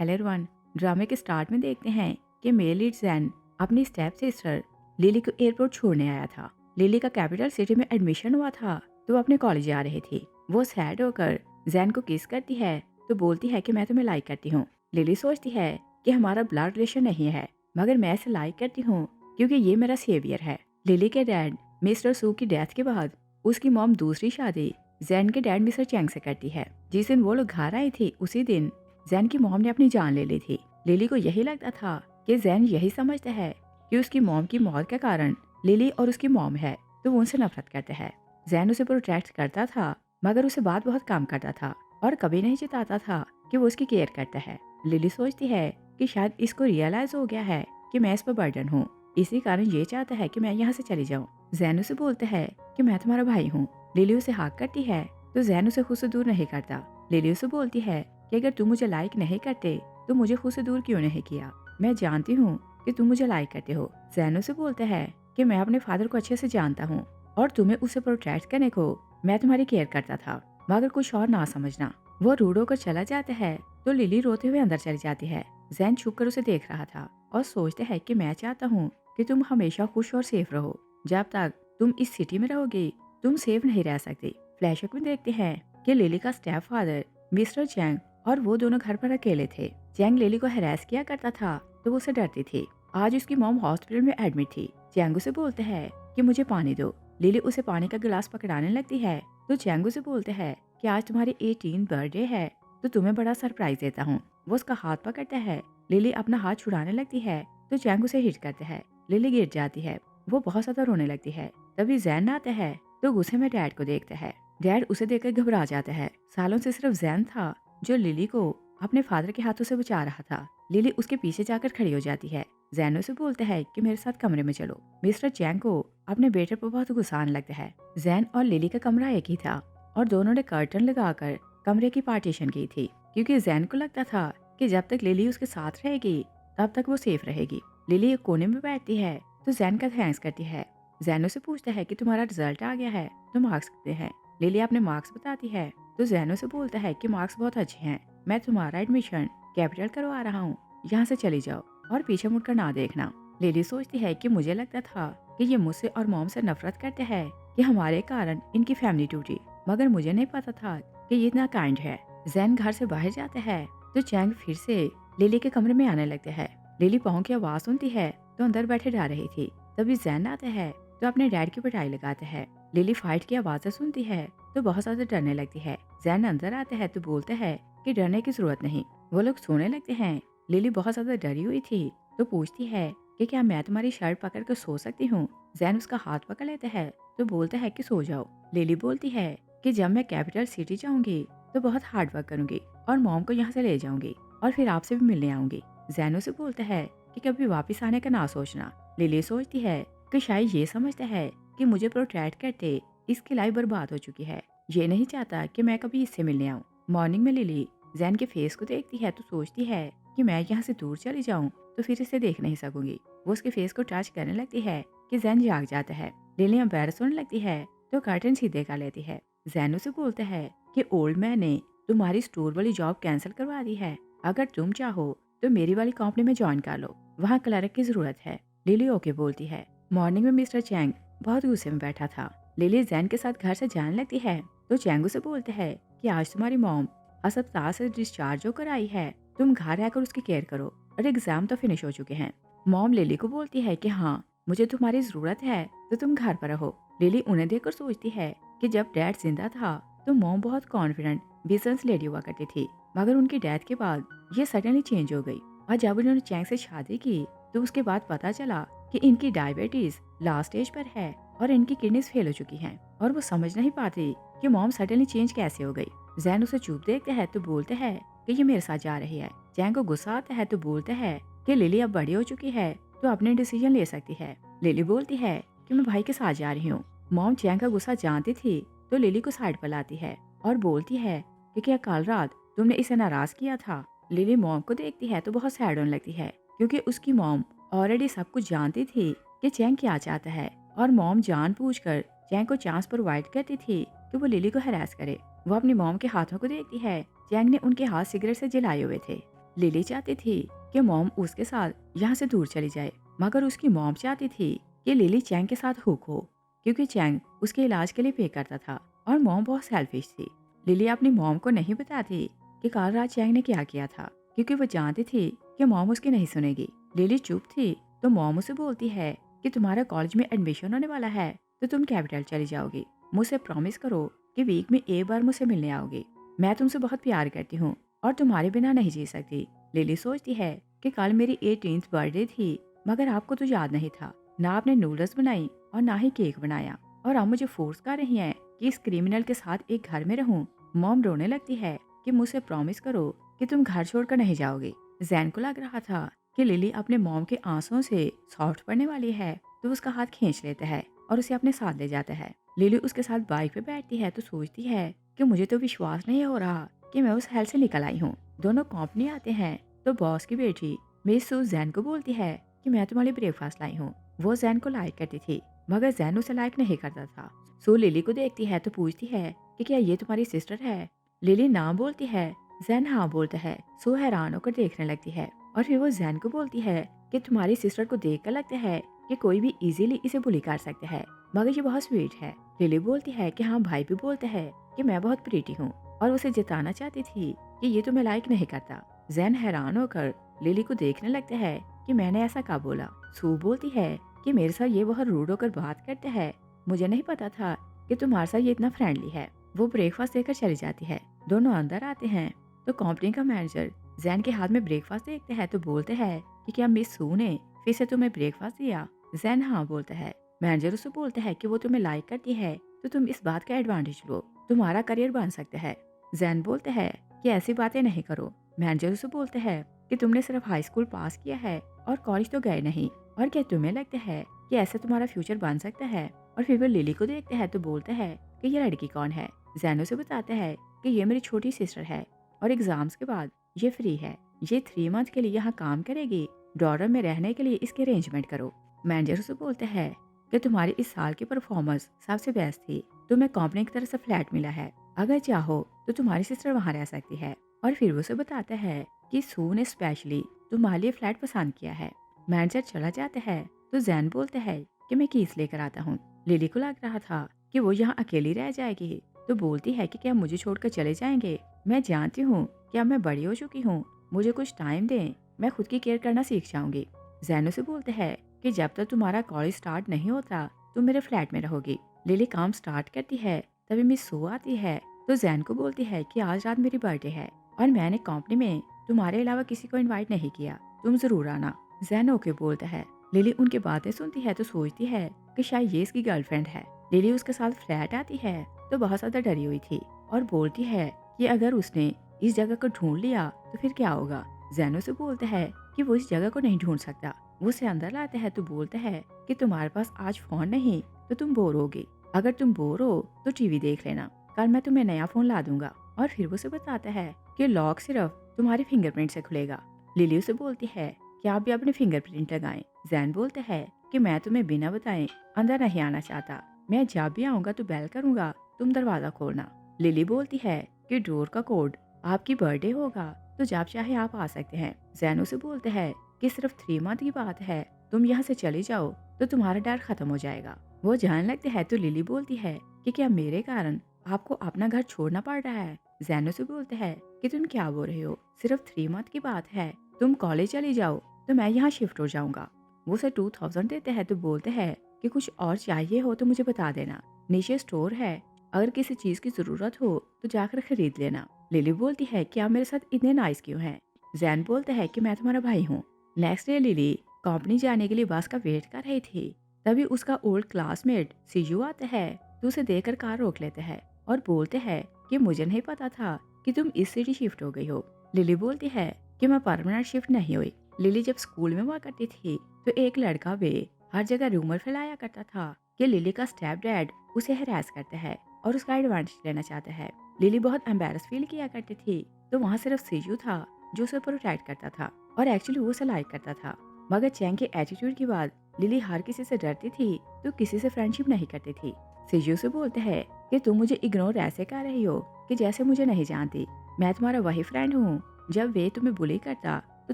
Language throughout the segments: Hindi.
Hello everyone. ड्रामे के स्टार्ट में देखते हैं कि मेल लीड जैन अपनी स्टेप सिस्टर लिली को एयरपोर्ट छोड़ने आया था। लिली का कैपिटल सिटी में एडमिशन हुआ था तो वो अपने कॉलेज जा रही थी। वो सैड होकर जैन को किस करती है तो बोलती है कि मैं तुम्हें लाइक करती हूँ। लिली सोचती है कि हमारा ब्लड रिलेशन नहीं है, मगर मैं इसे लाइक करती हूँ क्योंकि ये मेरा सेवियर है। लिली के डैड मिस्टर सू की डेथ के बाद उसकी मॉम दूसरी शादी जैन के डैड मिस्टर चैंग से करती है। जिस दिन वो लोग घर आई थी उसी दिन जैन की मॉम ने अपनी जान ले ली थी। लिली को यही लगता था कि जैन यही समझता है कि उसकी मॉम की मौत का कारण लिली और उसकी मॉम है, तो वो उनसे नफरत करता है। जैन उसे प्रोटेक्ट करता था, मगर उसे बात बहुत कम करता था और कभी नहीं जताता था कि वो उसकी केयर करता है। लिली सोचती है कि शायद इसको रियलाइज हो गया है कि मैं इस पर बर्डन हूँ, इसी कारण ये चाहता है कि मैं यहाँ से चली जाऊँ। जैन उसे बोलता है कि मैं तुम्हारा भाई हूँ। लिली उसे हाँक करती है तो जैन उसे खुद से दूर नहीं करता। लिली उसे बोलती है कि अगर तुम मुझे लाइक नहीं करते तो मुझे खुद से दूर क्यों नहीं किया, मैं जानती हूँ कि तुम मुझे लाइक करते हो। जैन उसे बोलता है कि मैं अपने फादर को अच्छे से जानता हूँ और तुम्हें उसे प्रोटेक्ट करने को मैं तुम्हारी केयर करता था, मगर कुछ और ना समझना। वो रूड होकर चला जाता है तो लिली रोते हुए अंदर चली जाती है। जैन छुप कर उसे देख रहा था और सोचता है कि मैं चाहता हूँ कि तुम हमेशा खुश और सेफ रहो। जब तक तुम इस सिटी में रहोगे तुम सेफ नहीं रह सकते। फ्लैशबैक में देखते हैं कि लिली का स्टेप फादर मिस्टर चैंग और वो दोनों घर पर अकेले थे। चैंग लिली को हैरेस किया करता था तो वो उसे डरती थी। आज उसकी मॉम हॉस्पिटल में एडमिट थी। चैंग उसे बोलते हैं कि मुझे पानी दो। लिली उसे पानी का गिलास पकड़ाने लगती है तो चैंग उसे बोलते हैं कि आज तुम्हारी 18 बर्थडे है तो तुम्हें बड़ा सरप्राइज देता हूँ। वो उसका हाथ पकड़ता है। लिली अपना हाथ छुड़ाने लगती है तो चैंग उसे हिट करता है। लिली गिर जाती है। वो बहुत ज्यादा रोने लगती है। तभी जैन आता है तो गुस्से में डैड को देखता है। डैड उसे देखकर घबरा जाता है। सालों से सिर्फ जैन था जो लिली को अपने फादर के हाथों से बचा रहा था। लिली उसके पीछे जाकर खड़ी हो जाती है। जैन उसे बोलता है कि मेरे साथ कमरे में चलो। मिस्टर चैंग को अपने बेटे पर बहुत गुस्सा आने लगता है। जैन और लिली का कमरा एक ही था और दोनों ने कर्टन लगाकर कमरे की पार्टीशन की थी, क्योंकि जैन को लगता था कि जब तक लिली उसके साथ रहेगी तब तक वो सेफ रहेगी। लिली एक कोने में बैठती है तो जैन का थैंक्स करती है। जैन उसे पूछता है कि तुम्हारा रिजल्ट आ गया है तो मार्क्स कितने हैं। लिली अपने मार्क्स बताती है तो जैन उसे बोलता है कि मार्क्स बहुत अच्छे हैं, मैं तुम्हारा एडमिशन कैपिटल करवा रहा हूँ, यहाँ से चली जाओ और पीछे मुड़कर ना देखना। लिली सोचती है कि मुझे लगता था कि ये मुझसे और मॉम से नफरत करते हैं कि हमारे कारण इनकी फैमिली टूटी, मगर मुझे नहीं पता था कि ये इतना काइंड है। जैन घर से बाहर जाता है तो चैंग फिर से लिली के कमरे में आने लगते हैं। लिली पाँव की आवाज सुनती है तो अंदर बैठे डा रही थी। तभी जैन आता है तो अपने डैड की पिटाई लगाता है। लिली फाइट की आवाजें सुनती है तो बहुत ज्यादा डरने लगती है। जैन अंदर आता है तो बोलता है कि डरने की जरूरत नहीं। वो लोग सोने लगते हैं। लिली बहुत ज्यादा डरी हुई थी तो पूछती है कि क्या मैं तुम्हारी शर्ट पकड़ कर सो सकती हूँ। जैन उसका हाथ पकड़ लेता है तो बोलता है कि सो जाओ। लिली बोलती है कि जब मैं कैपिटल सिटी जाऊंगी तो बहुत हार्ड वर्क करूंगी और मॉम को यहाँ से ले जाऊंगी और फिर आपसे भी मिलने आऊंगी। जैन उसे बोलता है कि कभी वापस आने का ना सोचना। लिली सोचती है कि शायद ये समझता है कि मुझे प्रोटेक्ट करते इसकी लाइफ बर्बाद हो चुकी है। ये नहीं चाहता कि मैं कभी इससे मिलने आऊँ। मॉर्निंग में लिली जैन के फेस को देखती है तो सोचती है कि मैं यहाँ से दूर चली जाऊँ तो फिर इसे देख नहीं सकूंगी। वो उसके फेस को टच करने लगती है कि जैन जाग जाता है। लिली एम्बैरस होने लगती है तो कर्टन सीधे कर लेती है। जैन उसे बोलता है कि ओल्ड मैन ने तुम्हारी स्टोर वाली जॉब कैंसिल करवा दी है, अगर तुम चाहो तो मेरी वाली कंपनी में ज्वाइन कर लो, वहाँ क्लर्क की जरूरत है। लिली ओके बोलती है। मॉर्निंग में मिस्टर चैंग बहुत गुस्से में बैठा था। लिली जैन के साथ घर से जाने लगती है तो चैंग उसे बोलता है कि आज तुम्हारी मॉम अस्पताल से डिस्चार्ज होकर आई है, तुम घर आकर उसकी केयर करो और एग्जाम तो फिनिश हो चुके हैं। मॉम लिली को बोलती है कि हाँ मुझे तुम्हारी जरूरत है तो तुम घर पर रहो। लिली उन्हें देखकर सोचती है कि जब डैड जिंदा था तो मॉम बहुत कॉन्फिडेंट बिजनेस लेडी हुआ करती थी, मगर उनकी डेथ के बाद ये सडनली चेंज हो गई। और जब उन्होंने चैंग से शादी की तो उसके बाद पता चला कि इनकी डायबिटीज लास्ट स्टेज पर है और इनकी किडनीज फेल हो चुकी हैं और वो समझ नहीं पाती कि मॉम सडनली चेंज कैसे हो गई। जैन उसे चुप देखता है तो बोलता है कि ये मेरे साथ जा रही है। चैंग को गुस्सा आता है तो बोलता है कि लिली अब बड़ी हो चुकी है तो अपने डिसीजन ले सकती है। लिली बोलती है कि मैं भाई के साथ जा रही हूँ। मॉम चैंग का गुस्सा जानती थी तो लिली को साइड पर लाती है और बोलती है कि क्या कल रात तुमने इसे नाराज किया था। लिली मॉम को देखती है तो बहुत सैड होने लगती है, क्योंकि उसकी मॉम ऑलरेडी सब कुछ जानती थी कि चैंग क्या चाहता है और मॉम जानबूझकर चैंग को चांस प्रोवाइड करती थी कि वो लिली को हरास करे। वो अपनी मॉम के हाथों को देखती है। चैंग ने उनके हाथ सिगरेट से जलाए हुए थे। लिली चाहती थी कि मॉम उसके साथ यहाँ से दूर चली जाए, मगर उसकी मॉम चाहती थी कि लिली चैंग के साथ हुक हो, क्योंकि चैंग उसके इलाज के लिए पे करता था और मॉम बहुत सेल्फिश थी। लिली अपनी मॉम को नहीं बताती कि कल रात चैंग ने क्या किया था, क्योंकि वो जानती थी कि मॉम उसकी नहीं सुनेगी। लिली चुप थी तो मॉम उसे बोलती है कि तुम्हारा कॉलेज में एडमिशन होने वाला है तो तुम कैपिटल चली जाओगी। मुझसे प्रॉमिस करो कि वीक में एक बार मुझसे मिलने आओगी। मैं तुमसे बहुत प्यार करती हूँ और तुम्हारे बिना नहीं जी सकती। लिली सोचती है कि कल मेरी 18th बर्थडे थी, मगर आपको तो याद नहीं था। ना आपने नूडल्स बनाई और ना ही केक बनाया, और आप मुझे फोर्स कर रही हैं कि इस क्रिमिनल के साथ एक घर में रहूं। मॉम रोने लगती है कि मुझसे प्रॉमिस करो कि तुम घर छोड़कर नहीं जाओगे। जैन को लग रहा था कि लिली अपने मॉम के आंसुओं से सॉफ्ट पड़ने वाली है, तो उसका हाथ खींच लेता है और उसे अपने साथ ले जाता है। लिली उसके साथ बाइक पे बैठती है तो सोचती है कि मुझे तो विश्वास नहीं हो रहा कि मैं उस हेल से निकल आई हूँ। दोनों कंपनी आते हैं तो बॉस की बेटी मिस सू जैन को बोलती है कि मैं तुम्हारे ब्रेकफास्ट लाई हूँ। वो जैन को लाइक करती थी, मगर जैन उसे लाइक नहीं करता था। सू लिली को देखती है तो पूछती है कि क्या ये तुम्हारी सिस्टर है। लिली ना बोलती है, जैन हाँ बोलता है। सू हैरान होकर देखने लगती है और फिर वो जैन को बोलती है कि तुम्हारी सिस्टर को देखकर लगता है कि कोई भी इजीली इसे बुली कर सकता है, मगर ये बहुत स्वीट है। लिली बोलती है कि हाँ, भाई भी बोलते हैं कि मैं बहुत प्रीटी हूँ, और उसे जताना चाहती थी कि ये तो मैं लाइक नहीं करता। जैन हैरान होकर लिली को देखने लगता है कि मैंने ऐसा कब बोला। सू बोलती है कि मेरे साथ ये बहुत रूड होकर बात करते हैं, मुझे नहीं पता था कि तुम्हारे साथ ये इतना फ्रेंडली है। वो ब्रेकफास्ट देकर चली जाती है। दोनों अंदर आते हैं तो कंपनी का मैनेजर जैन के हाथ में ब्रेकफास्ट देखते हैं तो बोलते हैं कि क्या मिस सू ने फिर से तुम्हें ब्रेकफास्ट दिया। जैन हाँ बोलता है। मैनेजर उसे बोलता है कि वो तुम्हें लाइक करती है तो तुम इस बात का एडवांटेज लो, तुम्हारा करियर बन सकता है। जैन बोलता है कि ऐसी बातें नहीं करो। मैनेजर उसे बोलता है कि तुमने सिर्फ हाई स्कूल पास किया है और कॉलेज तो गए नहीं, और क्या तुम्हें लगता है कि ऐसा तुम्हारा फ्यूचर बन सकता है। और फिर वो लिली को देखता है तो बोलता है कि ये लड़की कौन है। जैन उसे बताता है कि ये मेरी छोटी सिस्टर है और एग्जाम्स के बाद ये फ्री है। ये 3 मंथ के लिए यहाँ काम करेगी। डॉर्डर में रहने के लिए इसकी अरेंजमेंट करो। मैनेजर उसे बोलते हैं कि तुम्हारी इस साल की परफॉर्मेंस सबसे बेस्ट थी, तुम्हें कंपनी की तरफ से फ्लैट मिला है, अगर चाहो तो तुम्हारी सिस्टर वहाँ रह सकती है। और फिर वो उसे बताता है कि सू ने स्पेशली तुम्हारे लिए फ्लैट पसंद किया है। मैनेजर चला जाता है तो जैन बोलता है कि मैं कीस लेकर आता हूँ। लिली को लग रहा था कि वो यहाँ अकेली रह जाएगी, तो बोलती है कि क्या मुझे छोड़कर चले जाएंगे। मैं जानती हूँ कि अब मैं बड़ी हो चुकी हूँ, मुझे कुछ टाइम दें, मैं खुद की केयर करना सीख जाऊंगी। जैन उसे बोलते हैं कि जब तक तुम्हारा कॉलेज स्टार्ट नहीं होता तुम मेरे फ्लैट में रहोगी। लिली काम स्टार्ट करती है तभी मिस सू आती है तो जैन को बोलती है कि आज रात मेरी बर्थडे है और मैंने कंपनी में तुम्हारे अलावा किसी को इनवाइट नहीं किया, तुम जरूर आना। जैन ओके बोलता है। लिली उनकी बातें सुनती है तो सोचती है कि शायद ये इसकी गर्लफ्रेंड है। लिली उसके साथ फ्लैट आती है तो बहुत ज्यादा डरी हुई थी और बोलती है कि अगर उसने इस जगह को ढूंढ लिया तो फिर क्या होगा। जैन उसे बोलता है कि वो इस जगह को नहीं ढूंढ सकता। वो उसे अंदर लाता है तो बोलता है कि तुम्हारे पास आज फोन नहीं तो तुम बोर होगी, अगर तुम बोर हो तो टीवी देख लेना, कल मैं तुम्हें नया फोन ला दूंगा। और फिर वो उसे बताता है कि लॉक सिर्फ तुम्हारी फिंगरप्रिंट से खुलेगा। लिली उसे बोलती है कि आप भी अपने फिंगरप्रिंट लगाएं। जैन बोलता है कि मैं तुम्हें बिना बताए अंदर नहीं आना चाहता, मैं जब भी आऊंगा तो बेल करूंगा, तुम दरवाजा खोलना। लिली बोलती है कि डोर का कोड आपकी बर्थडे होगा तो जब चाहे आप आ सकते हैं। जैन उसे बोलते हैं कि सिर्फ 3 मंथ की बात है, तुम यहाँ से चले जाओ तो तुम्हारा डर खत्म हो जाएगा। वो जाने लगते हैं तो लिली बोलती है कि क्या मेरे कारण आपको अपना घर छोड़ना पड़ रहा है। जैन उसे बोलते हैं कि तुम क्या बोल रहे हो, सिर्फ 3 मंथ की बात है, तुम कॉलेज चली जाओ तो मैं यहाँ शिफ्ट हो जाऊंगा। वो उसे 2000 देते हैं तो बोलते हैं कि कुछ और चाहिए हो तो मुझे बता देना, नीचे स्टोर है, अगर किसी चीज की जरूरत हो तो जाकर खरीद लेना। लिली बोलती है कि आप मेरे साथ इतने नाइस क्यों हैं। जैन बोलता है कि मैं तुम्हारा भाई हूँ। नेक्स्ट डे लिली कंपनी जाने के लिए बस का वेट कर रही थी, तभी उसका ओल्ड क्लासमेट सीजू आता है तो उसे देखकर कार रोक लेते हैं और बोलते हैं कि मुझे नहीं पता था कि तुम इस सिटी शिफ्ट हो गई हो। लिली बोलती है कि मैं परमानेंट शिफ्ट नहीं हुई। लिली जब स्कूल में हुआ करती थी तो एक लड़का वे हर जगह रूमर फैलाया करता था कि लिली का स्टेप डैड उसे हैरेस करता है और उसका एडवांटेज लेना चाहता है। लिली बहुत एम्बेरस फील किया करती थी तो वहाँ सिर्फ सीजू था जो उसे प्रोटेक्ट करता था और एक्चुअली वो उसे लाइक करता था। मगर चैंग के एटीट्यूड के बाद लिली हर किसी से डरती थी तो किसी से फ्रेंडशिप नहीं करती थी। सीजू से बोलते हैं कि तुम मुझे इग्नोर ऐसे कर रही हो कि जैसे मुझे नहीं जानती, मैं तुम्हारा वही फ्रेंड हूँ जब वे तुम्हें बुली करता तो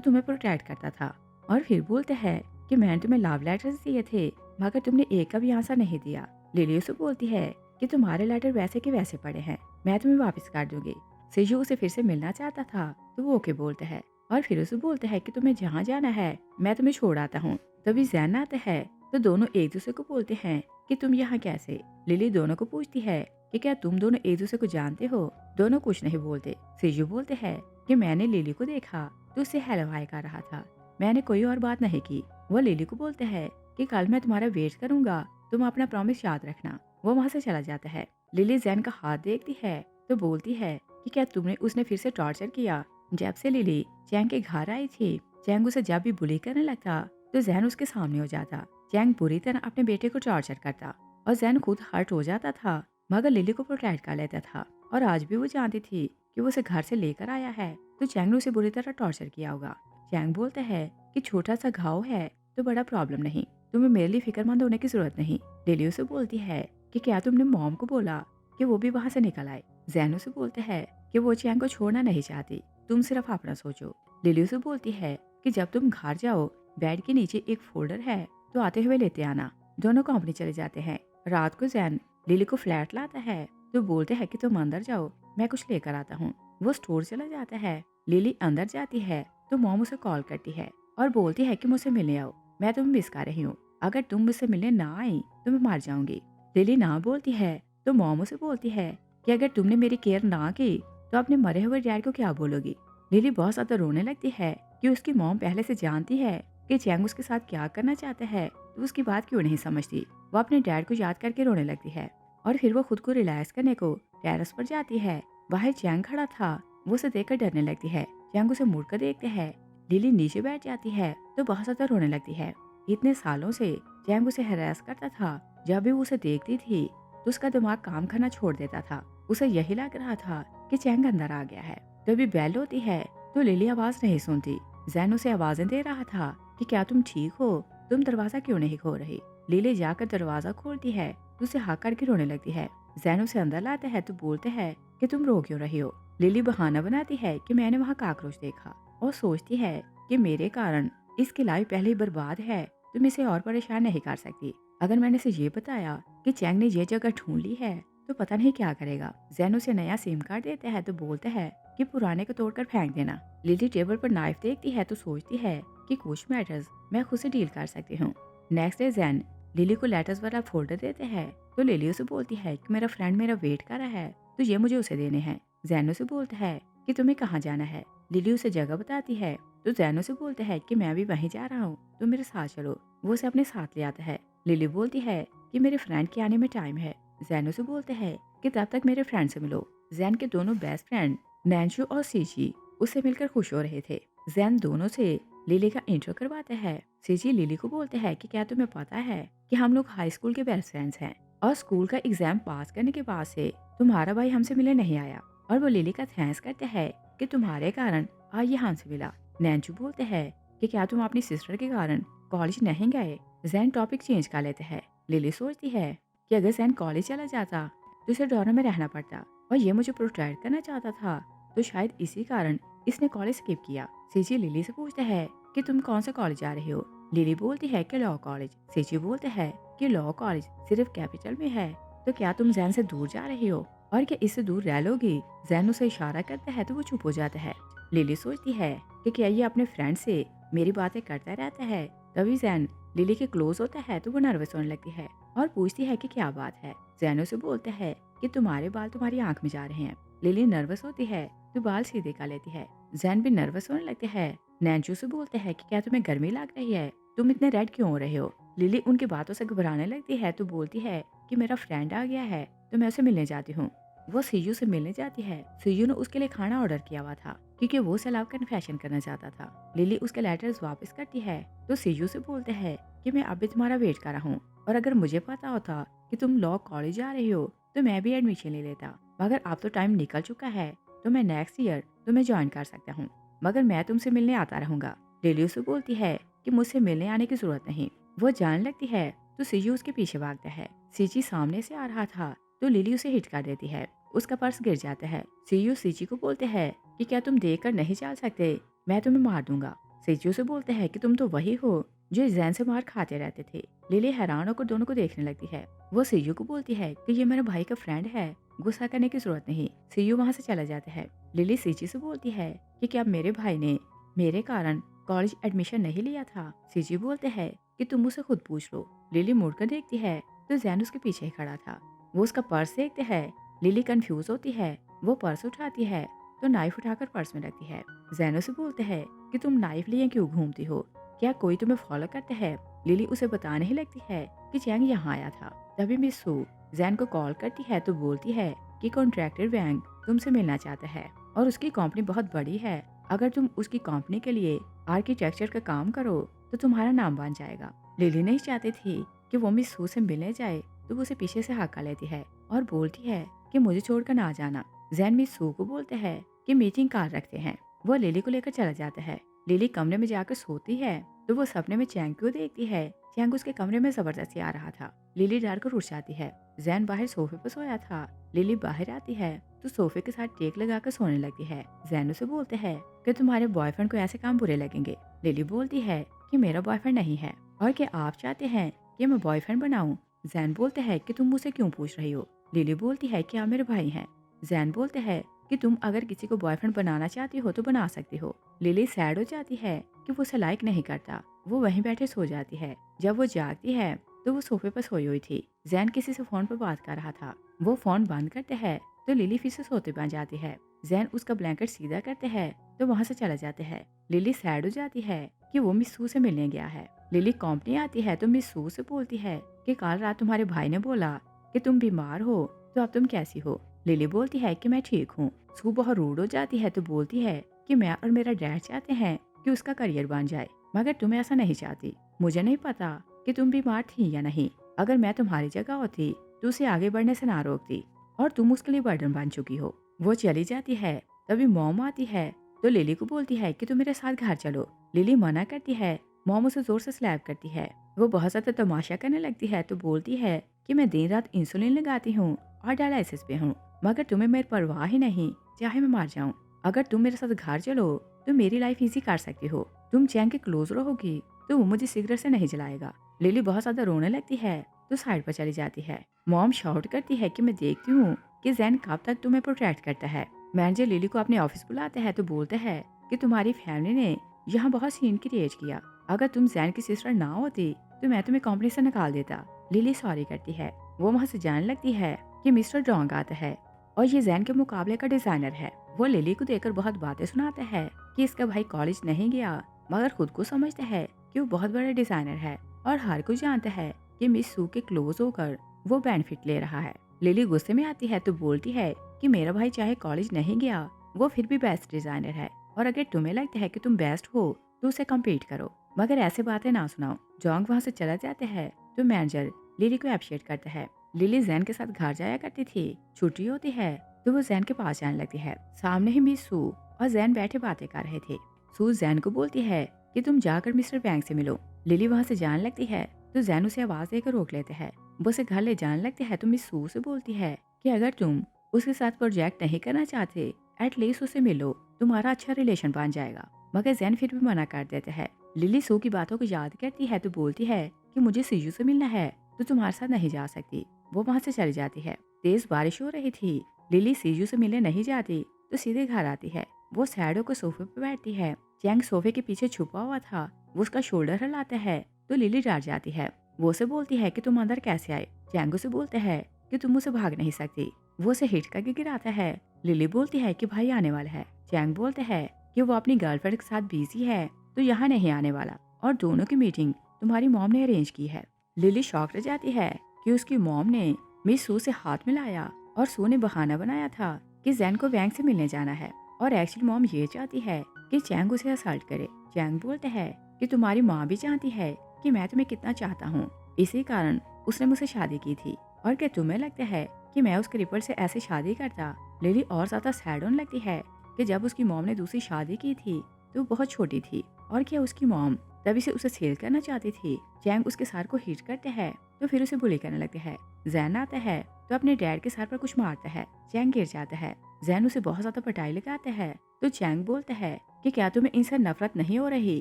तुम्हें प्रोटेक्ट करता था। और फिर बोलते हैं कि मैंने तुम्हें लव लेटर्स दिए थे मगर तुमने एक का भी आंसर नहीं दिया। लिली उसे बोलती है कि तुम्हारे लेटर वैसे के वैसे पड़े हैं, मैं तुम्हें वापस कर दूंगी। सीजू उसे फिर से मिलना चाहता था तो वो ओके बोलते हैं और फिर उसे बोलते हैं कि तुम्हें जहाँ जाना है मैं तुम्हें छोड़ आता हूँ। तभी जैन आता है तो दोनों एक दूसरे को बोलते हैं कि तुम यहाँ कैसे। लिली दोनों को पूछती है कि क्या तुम दोनों एक दूसरे को जानते हो। दोनों कुछ नहीं बोलते। सीजू बोलते हैं कि मैंने लिली को देखा तो उससे हेलो हाय कर रहा था, मैंने कोई और बात नहीं की। वो लिली को बोलते हैं कि कल मैं तुम्हारा वेट करूंगा, तुम अपना प्रॉमिस याद रखना। वो वहाँ से चला जाता है। लिली जैन का हाथ देखती है तो बोलती है कि क्या तुमने उसने फिर से टॉर्चर किया। जब से लिली चैंग के घर आई थी, चैंग उसे जब भी बुली करने लगता तो जैन उसके सामने हो जाता। चैंग बुरी तरह अपने बेटे को टॉर्चर करता और जैन खुद हर्ट हो जाता था मगर लिली को प्रोटेक्ट कर लेता था। और आज भी वो जानती थी कि वो उसे घर से लेकर आया है तो चैंग ने उसे बुरी तरह टॉर्चर किया होगा। चैंग बोलता है कि छोटा सा घाव है तो बड़ा प्रॉब्लम नहीं, तुम्हें मेरे लिए फिक्रमंद होने की जरूरत नहीं। लिली उसे बोलती है कि क्या तुमने मॉम को बोला कि वो भी वहाँ से निकल आए। जैन उसे बोलते हैं कि वो चैंग को छोड़ना नहीं चाहती, तुम सिर्फ अपना सोचो। लिली उसे बोलती है कि जब तुम घर जाओ बेड के नीचे एक फोल्डर है तो आते हुए लेते आना। दोनों कंपनी चले जाते हैं। रात को जैन लिली को फ्लैट लाता है तो बोलते हैं कि तुम अंदर जाओ, मैं कुछ लेकर आता हूँ। वो स्टोर चला जाता है। लिली अंदर जाती है तो मॉम उसे कॉल करती है और बोलती है कि मुझसे मिलने आओ, मैं तुम्हें मिस कर रही हूँ, अगर तुम मुझसे मिलने ना आई तो मैं मर जाऊंगी। लिली ना बोलती है तो मॉम उसे बोलती है कि अगर तुमने मेरी केयर ना की तो अपने मरे हुए डैड को क्या बोलोगी। लिली बहुत ज्यादा रोने लगती है कि उसकी मॉम पहले से जानती है कि चैंग उसके साथ क्या करना चाहता है तो उसकी बात क्यों नहीं समझती। वो अपने डैड को याद करके रोने लगती है और फिर वो खुद को रिलैक्स करने को टेरेस पर जाती है। बाहर चैंग खड़ा था, वो उसे देखकर डरने लगती है। चैंग उसे मुड़कर देखते हैं। लिली नीचे बैठ जाती है तो बहुत ज्यादा रोने लगती है। इतने सालों से चैंग उसे हैरेस करता था, जब भी वो उसे देखती थी तो उसका दिमाग काम करना छोड़ देता था। उसे यही लग रहा था कि चैंग अंदर आ गया है। तभी बेल होती है तो लिली आवाज नहीं सुनती। जैन उसे आवाजें दे रहा था कि क्या तुम ठीक हो, तुम दरवाजा क्यों नहीं खोल रही। लिली जाकर दरवाजा खोलती है तो उसे हाथ करके रोने लगती है। जैन उसे अंदर लाते हैं तो बोलते हैं कि तुम रो क्यों रही हो। लिली बहाना बनाती है कि मैंने वहाँ काकरोच देखा और सोचती है कि मेरे कारण इसकी लाइफ पहले ही बर्बाद है, तुम इसे और परेशान नहीं कर सकती। अगर मैंने इसे ये बताया कि चैंग ने ये जगह ढूंढ ली है तो पता नहीं क्या करेगा। जैन उसे नया सिम कार्ड देते हैं तो बोलते हैं कि पुराने को तोड़कर फेंक देना। लिली टेबल पर नाइफ देखती है तो सोचती है कि कुछ मैटर्स मैं खुद से डील कर सकती हूँ। नेक्स्ट डे जैन लिली को लेटर्स वाला फोल्डर देते हैं तो लिली उसे बोलती है कि मेरा फ्रेंड मेरा वेट कर रहा है तो ये मुझे उसे देने हैं। जैन उसे बोलता है कि तुम्हें कहाँ जाना है। लिली उसे जगह बताती है तो जैन उसे बोलते हैं कि मैं भी वहीं जा रहा हूँ, तो मेरे साथ चलो। वो उसे अपने साथ ले आता है। लिली बोलती है कि मेरे फ्रेंड के आने में टाइम है। जैन उसे बोलते हैं कि तब तक मेरे फ्रेंड से मिलो। जैन के दोनों बेस्ट फ्रेंड नैंशू और सीजी उससे मिलकर खुश हो रहे थे। जैन दोनों से लिली का इंट्रो करवाते हैं। सीजी लिली को बोलते हैं कि क्या तुम्हें पता है कि हम लोग हाई स्कूल के बेस्ट फ्रेंड्स हैं और स्कूल का एग्जाम पास करने के बाद से तुम्हारा भाई हमसे मिलने नहीं आया। और वो लिली का थैंक्स करते हैं कि तुम्हारे कारण आज ये हमसे मिला। नैंचू बोलते हैं कि क्या तुम अपनी सिस्टर के कारण कॉलेज नहीं गए। जैन टॉपिक चेंज कर लेते हैं। लिली सोचती है कि अगर जैन कॉलेज चला जाता तो इसे डॉर्म में रहना पड़ता और ये मुझे प्रोटेक्ट करना चाहता था, तो शायद इसी कारण इसने कॉलेज स्किप किया। सीजी लिली से पूछते हैं कि तुम कौन सा कॉलेज जा रही हो। लिली बोलती है कि लॉ कॉलेज। सीजी बोलते हैं कि लॉ कॉलेज सिर्फ कैपिटल में है, तो क्या तुम जैन से दूर जा रही हो और क्या इससे दूर रह लोगी। जैन उसे इशारा करता है तो वो चुप हो जाता है। लिली सोचती है कि क्या ये अपने फ्रेंड से मेरी बातें करता रहता है। तभी जैन लिली के क्लोज होता है तो वो नर्वस होने लगती है और पूछती है कि क्या बात है। जैन उसे बोलता है कि तुम्हारे बाल तुम्हारी आंख में जा रहे हैं। लिली नर्वस होती है तो बाल सीधे कर लेती है। जैन भी नर्वस होने लगते हैं। नैंचू से बोलते हैं कि क्या तुम्हें गर्मी लग रही है, तुम इतने रेड क्यों हो रहे हो। लिली उनकी बातों से घबराने लगती है तो बोलती है कि मेरा फ्रेंड आ गया है तो मैं उसे मिलने जाती हूँ। वो सीयू से मिलने जाती है। सीयू ने उसके लिए खाना ऑर्डर किया हुआ था क्योंकि वो उसे लव कन्फेशन करना चाहता था। लिली उसके लेटर्स वापस करती है तो सीयू से बोलते हैं कि मैं अभी तुम्हारा वेट कर रहा हूँ और अगर मुझे पता होता कि तुम लॉ कॉलेज जा रही हो तो मैं भी एडमिशन ले लेता, मगर अब तो टाइम निकल चुका है तो मैं नेक्स्ट ईयर तुम्हें ज्वाइन कर सकता हूँ, मगर मैं तुमसे मिलने आता रहूंगा। लिली उसे बोलती है कि मुझसे मिलने आने की जरूरत नहीं। वो जाने लगती है तो सीजी उसके पीछे भागता है। सीजी सामने से आ रहा था तो लिली उसे हिट कर देती है। उसका पर्स गिर जाता है। सीयू सीजी को बोलते हैं कि क्या तुम देखकर नहीं चल सकते, मैं तुम्हें मार दूंगा। सीजू से बोलते हैं कि तुम तो वही हो जो जैन से मार खाते रहते थे। लिली हैरान होकर दोनों को देखने लगती है। वो सीजू को बोलती है कि ये मेरे भाई का फ्रेंड है, गुस्सा करने की जरूरत नहीं। सीजू वहां से चला जाता है। लिली सीजी से बोलती है कि क्या मेरे भाई ने मेरे कारण कॉलेज एडमिशन नहीं लिया था। सीजी बोलते हैं कि तुम उसे खुद पूछ लो। लिली मुड़कर देखती है तो जैन उसके पीछे ही खड़ा था। वो उसका पर्स देखते हैं। लिली कंफ्यूज होती है। वो पर्स उठाती है तो नाइफ उठाकर पर्स में रखती है। जैन से बोलते हैं कि तुम नाइफ लिए क्यों घूमती हो, क्या कोई तुम्हें फॉलो करता है। लिली उसे बताने ही लगती है कि चैंग यहाँ आया था। तभी मिस सू जैन को कॉल करती है तो बोलती है कि कॉन्ट्रैक्टर वैंग तुमसे मिलना चाहता है और उसकी कंपनी बहुत बड़ी है। अगर तुम उसकी कंपनी के लिए आर्किटेक्चर का काम करो तो तुम्हारा नाम बन जाएगा। लिली नहीं चाहती थी कि वो मिस सू से मिलने जाए तो वो उसे पीछे से हक्का लेती है और बोलती है कि मुझे छोड़कर ना जाना। जैन मिस सू को बोलते हैं कि मीटिंग कार रखते हैं। वो लिली को लेकर चला जाता है। लिली कमरे में जाकर सोती है तो वो सपने में चैंग को देखती है। चैंग उसके कमरे में जबरदस्ती आ रहा था। लिली डर कर उठ जाती है। जैन बाहर सोफे पर सोया था। लिली बाहर आती है तो सोफे के साथ टेक लगाकर सोने लगती है। जैन उसे बोलते हैं कि तुम्हारे बॉयफ्रेंड को ऐसे काम बुरे लगेंगे। लिली बोलती है कि मेरा बॉयफ्रेंड नहीं है और क्या आप चाहते हैं कि मैं बॉयफ्रेंड बनाऊं। जैन बोलते हैं कि तुम मुझसे क्यों पूछ रही हो। लिली बोलती है कि आप मेरे भाई हैं। जैन बोलते हैं कि तुम अगर किसी को बॉयफ्रेंड बनाना चाहती हो तो बना सकती हो। लिली सैड हो जाती है कि वो उसे लाइक नहीं करता। वो वहीं बैठे सो जाती है। जब वो जागती है तो वो सोफे पर सोई हुई थी। जैन किसी से फोन पर बात कर रहा था। वो फोन बंद करते हैं तो लिली फिर से सोते बन जाती है। जैन उसका ब्लैंकेट सीधा करते हैं तो वहाँ से चला जाते हैं। लिली सैड हो जाती है कि वो मिस सू से मिलने गया है। लिली कंपनी आती है तो मिस सू से बोलती है कि कल रात तुम्हारे भाई ने बोला कि तुम बीमार हो तो अब तुम कैसी हो। लिली बोलती है कि मैं ठीक हूँ। सू बहुत रूड हो जाती है तो बोलती है कि मैं और मेरा डैड चाहते हैं कि उसका करियर बन जाए, मगर तुम ऐसा नहीं चाहती। मुझे नहीं पता कि तुम बीमार थी या नहीं। अगर मैं तुम्हारी जगह होती तो उसे आगे बढ़ने से ना रोकती और तुम उसके लिए बर्डन बन चुकी हो। वो चली जाती है। तभी मॉम आती है तो लिली को बोलती है कि तुम मेरे साथ घर चलो। लिली मना करती है। मॉम उसे जोर से स्लैप करती है। वो बहुत ज्यादा तमाशा करने लगती है तो बोलती है कि मैं दिन रात इंसुलिन लगाती हूँ और डायलिसिस पे हूँ, मगर तुम्हें मेरी परवाह ही नहीं, चाहे मैं मर जाऊं। अगर तुम मेरे साथ घर चलो तो मेरी लाइफ इजी कर सकती हो। तुम चैंग के क्लोज रहोगी तो वो मुझे सिगरेट से नहीं जलाएगा। लिली बहुत ज्यादा रोने लगती है तो साइड पर चली जाती है। मॉम शाउट करती है कि मैं देखती हूँ कि जैन कब तक तुम्हें प्रोटेक्ट करता है। मैनेजर लिली को अपने ऑफिस बुलाते हैं तो बोलते हैं कि तुम्हारी फैमिली ने यहाँ बहुत सीन क्रिएट किया। अगर तुम जैन की सिस्टर ना होती तो मैं तुम्हें कंपनी से निकाल देता। लिली सॉरी करती है। वो वहाँ से जाने लगती है कि मिस्टर डोंग आता है और ये जैन के मुकाबले का डिजाइनर है। वो लिली को देखकर बहुत बातें सुनाता है कि इसका भाई कॉलेज नहीं गया, मगर खुद को समझता है कि वो बहुत बड़ा डिजाइनर है और हर कोई जानता है कि मिस सू के क्लोज होकर वो बेनिफिट ले रहा है। लिली गुस्से में आती है तो बोलती है कि मेरा भाई चाहे कॉलेज नहीं गया, वो फिर भी बेस्ट डिजाइनर है और अगर तुम्हें लगता है कि तुम बेस्ट हो तो उसे कम्पीट करो, मगर ऐसे बातें ना सुनाओ। जोंग वहाँ से चला जाता है तो मैनेजर लिली को अप्रिशिएट करता है। लिली जैन के साथ घर जाया करती थी। छुट्टी होती है तो वो जैन के पास जाने लगती है। सामने ही मिस सू और जैन बैठे बातें कर रहे थे। सू जैन को बोलती है कि तुम जाकर मिस्टर बैंक से मिलो। लिली वहाँ से जाने लगती है तो जैन उसे आवाज देकर रोक लेते हैं। वो उसे घर ले जाने लगते हैं तो मिस सू से बोलती है कि अगर तुम उसके साथ प्रोजेक्ट नहीं करना चाहते, एटलीस्ट उसे मिलो, तुम्हारा अच्छा रिलेशन बन जाएगा। मगर जैन फिर भी मना कर देते हैं। लिली सू की बातों को याद करती है तो बोलती है कि मुझे सीजू से मिलना है तो तुम्हारे साथ नहीं जा सकती। वो वहाँ से चली जाती है। तेज बारिश हो रही थी। लिली सीजू से मिलने नहीं जाती तो सीधे घर आती है। वो सैड होकर सोफे पर बैठती है। चैंग सोफे के पीछे छुपा हुआ था। वो उसका शोल्डर हिलाता है तो लिली डर जाती है। वो उसे बोलती है कि तुम अंदर कैसे आए। चैंग उसे बोलते हैं कि तुम मुझसे भाग नहीं सकती। वो उसे हिट करके गिराता है। लिली बोलती है कि भाई आने वाला है। चैंग बोलते हैं कि वो अपनी गर्लफ्रेंड के साथ बिजी है तो यहाँ नहीं आने वाला और दोनों की मीटिंग तुम्हारी मॉम ने अरेंज की है। लिली शॉक रह जाती है कि उसकी मॉम ने मिस सू से हाथ मिलाया और सू ने बहाना बनाया था कि जैन को बैंक से मिलने जाना है और एक्चुअली मॉम ये चाहती है कि चैंग उसे असल्ट करे। चैंग बोलते हैं कि तुम्हारी माँ भी जानती है कि मैं तुम्हें कितना चाहता हूँ, इसी कारण उसने मुझसे शादी की थी और क्या तुम्हें लगता है कि मैं उस क्रिपल से ऐसे शादी करता। लिली और ज्यादा सैड होने लगती है कि जब उसकी मॉम ने दूसरी शादी की थी तो वो बहुत छोटी थी और क्या उसकी मॉम तभी से उसे सेल करना चाहती थी। चैंग उसके सर को हिट करते हैं तो फिर उसे बुली करने लगते हैं। जैन आता है तो अपने डैड के सर पर कुछ मारता है। चैंग गिर जाता है। जैन उसे बहुत ज्यादा पिटाई लगाता है तो चैंग बोलता है कि क्या तुम्हें इनसे नफरत नहीं हो रही